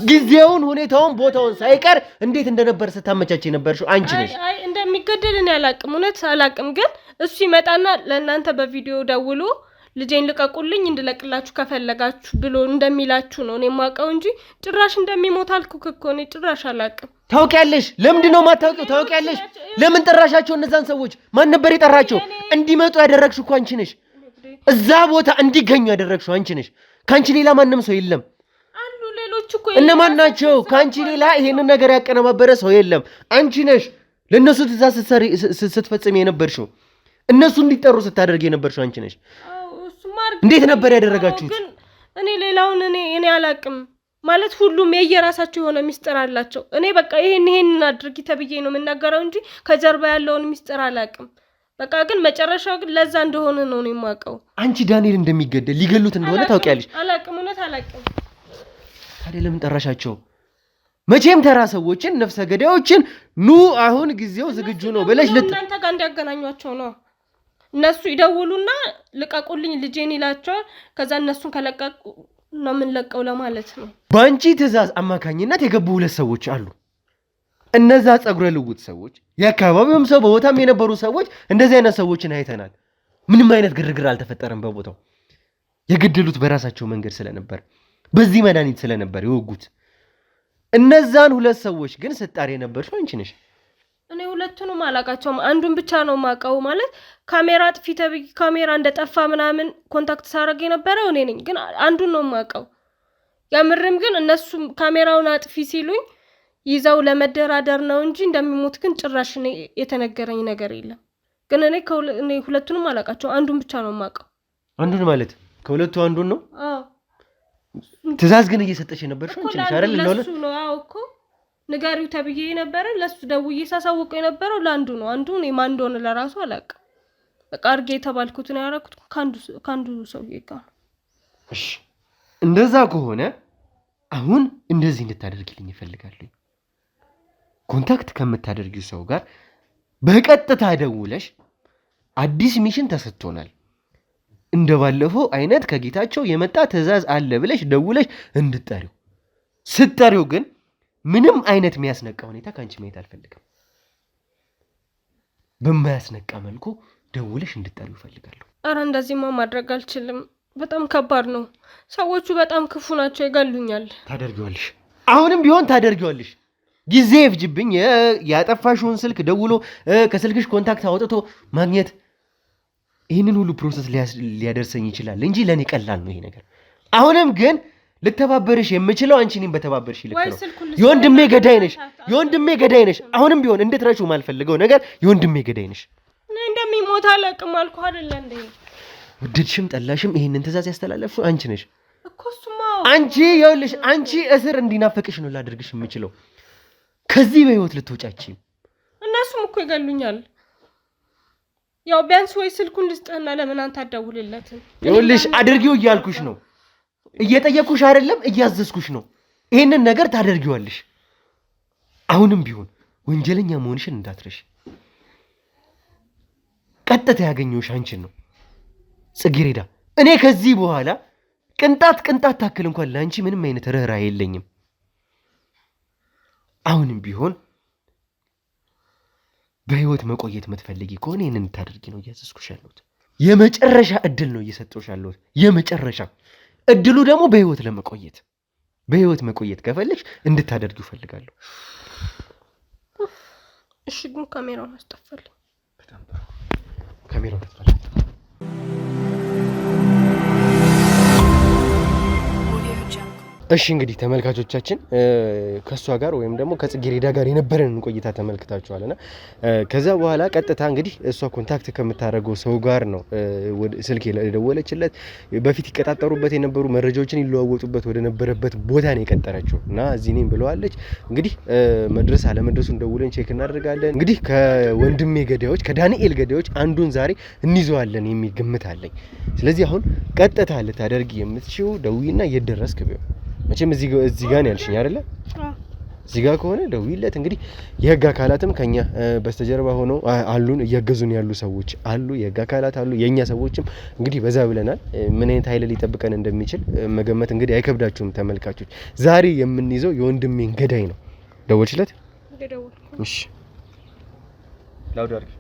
ጊዜውን፣ ሁኔታውን፣ ቦታውን ሳይቀር እንዴት እንደነበር ስታመቻች የነበርሽው አንቺ ነሽ። አይ እንደሚገደል እኔ አላቅም፣ እውነት አላቅም። ግን እሱ ይመጣና ለእናንተ በቪዲዮ ደውሎ ልጄን ልቀቁልኝ እንድለቅላችሁ ከፈለጋችሁ ብሎ እንደሚላችሁ ነው እኔ የማውቀው እንጂ ጭራሽ እንደሚሞት አልኩህ እኮ እኔ ጭራሽ አላቅም። ታውቂያለሽ። ለምንድን ነው የማታውቂው? ታውቂያለሽ። ለምን ጠራሻቸው? እነዛን ሰዎች ማን ነበር የጠራቸው? እንዲመጡ ያደረግሽው እኮ አንቺ ነሽ። እዛ ቦታ እንዲገኙ ያደረግሽው አንቺ ነሽ። ካንቺ ሌላ ማንም ሰው የለም። አሉ ሌሎች እኮ እነማን ናቸው? ካንቺ ሌላ ይሄንን ነገር ያቀነባበረ ሰው የለም። አንቺ ነሽ ለነሱ ትዕዛዝ ስትፈጽም የነበርሽው፣ እነሱ እንዲጠሩ ስታደርግ የነበርሽው አንቺ ነሽ። እንዴት ነበር ያደረጋችሁት? ግን እኔ ሌላውን እኔ አላቅም ማለት ሁሉም የየራሳቸው የሆነ ሚስጥር አላቸው። እኔ በቃ ይሄን አድርጊ ተብዬ ነው የምናገረው እንጂ ከጀርባ ያለውን ሚስጥር አላቅም። በቃ ግን መጨረሻው ግን ለዛ እንደሆነ ነው እኔ የማውቀው። አንቺ ዳንኤል እንደሚገደል ሊገሉት እንደሆነ ታውቂያለሽ? አላቅም፣ እውነት አላቅም። ታዲያ ለምን ጠራሻቸው? መቼም ተራ ሰዎችን ነፍሰ ገዳዮችን ኑ አሁን ጊዜው ዝግጁ ነው ብለሽ እናንተ ጋር እንዲያገናኟቸው ነው። እነሱ ይደውሉና ልቀቁልኝ ልጄን ይላቸዋል። ከዛ እነሱን ከለቀቁ ነው የምንለቀው ለማለት ነው። በአንቺ ትዕዛዝ አማካኝነት የገቡ ሁለት ሰዎች አሉ። እነዛ ጸጉረ ልውጥ ሰዎች፣ የአካባቢውም ሰው በቦታም የነበሩ ሰዎች እንደዚህ አይነት ሰዎችን አይተናል። ምንም አይነት ግርግር አልተፈጠረም በቦታው። የገደሉት በራሳቸው መንገድ ስለነበር በዚህ መድኃኒት ስለነበር የወጉት። እነዛን ሁለት ሰዎች ግን ስጣሪ የነበርሽው አንቺ ነሽ። እኔ ሁለቱንም አላውቃቸውም። አንዱን ብቻ ነው የማውቀው። ማለት ካሜራ አጥፊ ተብዬ ካሜራ እንደጠፋ ምናምን ኮንታክት ሳደርግ የነበረው እኔ ነኝ። ግን አንዱን ነው የማውቀው። ያምርም ግን እነሱም ካሜራውን አጥፊ ሲሉኝ ይዘው ለመደራደር ነው እንጂ እንደሚሞት ግን ጭራሽ እኔ የተነገረኝ ነገር የለም። ግን እኔ ሁለቱንም አላውቃቸውም። አንዱን ብቻ ነው የማውቀው። አንዱን ማለት ከሁለቱ አንዱን ነው? አዎ። ትዕዛዝ ግን እየሰጠሽ የነበርሽው አንቺ ነሽ አይደል? ለሱ ነው። አዎ እኮ ንገሪው ተብዬ የነበረ ለሱ ደውዬ ሳሳውቀው የነበረው ለአንዱ ነው። አንዱ እኔ ማን እንደሆነ ለራሱ አላውቅም። በቃ አድርጌ የተባልኩትን ያደረኩት ከአንዱ ሰውዬ ጋር ነው። እሺ እንደዛ ከሆነ አሁን እንደዚህ እንድታደርግልኝ እፈልጋለሁ። ኮንታክት ከምታደርጊው ሰው ጋር በቀጥታ ደውለሽ አዲስ ሚሽን ተሰጥቶናል፣ እንደባለፈው አይነት ከጌታቸው የመጣ ትዕዛዝ አለ ብለሽ ደውለሽ እንድትጠሪው። ስትጠሪው ግን ምንም አይነት የሚያስነቃ ሁኔታ ካንቺ ማየት አልፈልግም። በማያስነቃ መልኩ ደውለሽ እንድትጠሪው እፈልጋለሁ። አረ እንደዚህማ ማድረግ አልችልም። በጣም ከባድ ነው። ሰዎቹ በጣም ክፉ ናቸው፣ ይገሉኛል። ታደርጊዋለሽ። አሁንም ቢሆን ታደርጊዋለሽ። ጊዜ ይፍጅብኝ። ያጠፋሽውን ስልክ ደውሎ ከስልክሽ ኮንታክት አውጥቶ ማግኘት ይህንን ሁሉ ፕሮሰስ ሊያደርሰኝ ይችላል እንጂ ለእኔ ቀላል ነው ይሄ ነገር። አሁንም ግን ልተባበርሽ የምችለው አንቺ እኔም በተባበርሽ ይልክ ነው። የወንድሜ ገዳይ ነሽ። አሁንም ቢሆን እንድትረሺው ማልፈልገው ነገር የወንድሜ ገዳይ ነሽ። እኔ እንደሚሞት አላውቅም አልኩህ አይደል እንዴ? ወደድሽም ጠላሽም ይሄንን ትዕዛዝ ያስተላለፍሽው አንቺ ነሽ እኮ። እሱማ አንቺ እስር እንዲናፈቅሽ ነው ላደርግሽ የምችለው። ከዚህ በህይወት ልትወጫቺ። እነሱም እኮ ይገሉኛል። ያው ቢያንስ ወይ ስልኩን ልስጥህና ለምን አንተ አትደውልለትም? ይኸውልሽ አድርጊው እያልኩሽ ነው። እየጠየኩሽ አይደለም እያዘዝኩሽ ነው። ይሄንን ነገር ታደርጊዋለሽ። አሁንም ቢሆን ወንጀለኛ መሆንሽን እንዳትረሽ። ቀጥታ ያገኘሁሽ አንቺን ነው። ጽጌረዳ እኔ ከዚህ በኋላ ቅንጣት ታክል እንኳን ለአንቺ ምንም አይነት ርህራሄ የለኝም። አሁንም ቢሆን በህይወት መቆየት የምትፈልጊ ከሆነ ይህንን እንድታደርጊ ነው እያዘዝኩሽ ያለሁት። የመጨረሻ እድል ነው እየሰጠሁሽ ያለሁት። የመጨረሻ እድሉ ደግሞ በህይወት መቆየት ከፈለግሽ እንድታደርጊው እፈልጋለሁ። እሺ ግን ካሜራውን አስጠፋልኝ። በጣም ጥሩ። ካሜራውን አስጠፋልኝ። እሺ እንግዲህ ተመልካቾቻችን ከሷ ጋር ወይም ደግሞ ከጽጌረዳ ጋር የነበረንን ቆይታ ተመልክታችኋልና ከዛ በኋላ ቀጥታ እንግዲህ እሷ ኮንታክት ከምታደርገው ሰው ጋር ነው ስልክ የደወለችለት። በፊት ይቀጣጠሩበት የነበሩ መረጃዎችን ይለዋወጡበት ወደ ነበረበት ቦታ ነው የቀጠረችው እና እዚህ ነኝ ብለዋለች። እንግዲህ መድረስ አለመድረሱን ደውለን ቼክ እናደርጋለን። እንግዲህ ከወንድሜ ገዳዮች ከዳንኤል ገዳዮች አንዱን ዛሬ እንይዘዋለን የሚል ግምት አለኝ። ስለዚህ አሁን ቀጥታ ልታደርጊ የምትችው ደውይና እየደረስክ ቢሆን መቼም እዚህ ጋር ነው ያልሽኝ አይደለ? እዚህ ጋር ከሆነ ደውይለት። እንግዲህ የህግ አካላትም ከኛ በስተጀርባ ሆነው አሉን፣ እያገዙን ያሉ ሰዎች አሉ፣ የህግ አካላት አሉ። የኛ ሰዎችም እንግዲህ በዛ ብለናል። ምን አይነት ኃይል ሊጠብቀን እንደሚችል መገመት እንግዲህ አይከብዳችሁም ተመልካቾች። ዛሬ የምንይዘው የወንድሜን ገዳይ ነው። ደወልሽለት? እሺ ላውድ አድርጊ።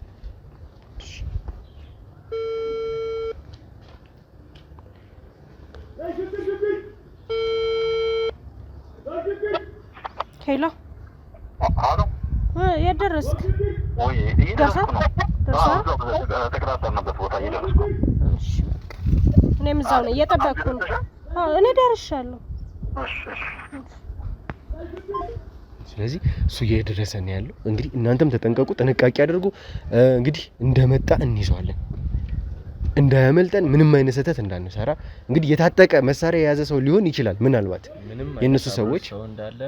ሄሎ አሎ፣ የት ደረስክ? ወይ ደርሰህ? ተከታተልንበት ቦታ እየደረስኩ። እሺ እኔም እዛው ነኝ እየጠበቅኩ ነው። እኔ ደርሻለሁ። እሺ ስለዚህ እሱ እየደረሰ ነው ያለው። እንግዲህ እናንተም ተጠንቀቁ፣ ጥንቃቄ አድርጉ። እንግዲህ እንደመጣ እንይዘዋለን፣ እንዳያመልጠን፣ ምንም አይነት ስህተት እንዳንሰራ። እንግዲህ የታጠቀ መሳሪያ የያዘ ሰው ሊሆን ይችላል። ምናልባት የእነሱ ሰዎች ሰው እንዳለ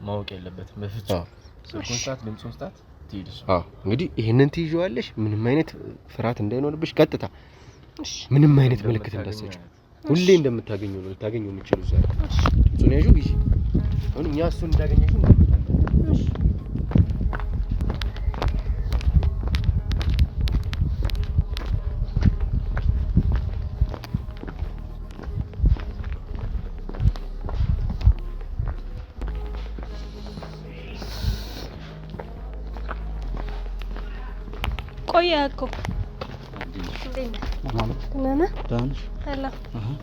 ማወቅ የለበትም በፍጹም። ስልኩን ስታት፣ ድምፁን ስታት ትይልሽ። እንግዲህ ይሄንን ትይዣዋለሽ። ምንም አይነት ፍርሃት እንዳይኖርብሽ፣ ቀጥታ ምንም አይነት ምልክት እንዳትሰጪው። ሁሌ እንደምታገኘው ነው ልታገኘው የምትችለው። ዛሬ ድምፁን ያዡ ጊዜ አሁን እኛ እሱን እንዳገኘሽው ነው። ቆየ እኮ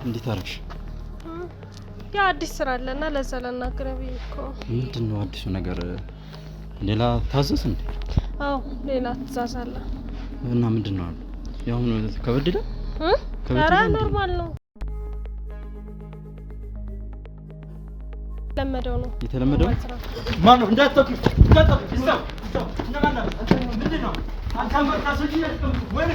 እንዴት አደረግሽ? ያ አዲስ ስራ አለና ለዛ ላናግረው ብዬሽ እኮ። ምንድን ነው አዲሱ ነገር? ሌላ ታዘዝ እንዴ? አዎ ሌላ ትእዛዝ አለ። እና ምንድን ነው? ያው ከበድ ይላል። ኧረ ኖርማል ነው፣ የተለመደው ነው። የተለመደው ማን ነው? እንዳትተኩ ይስተው እነማን ናቸው? ምንድን ነው? አንተ አንበርታሶች ወይ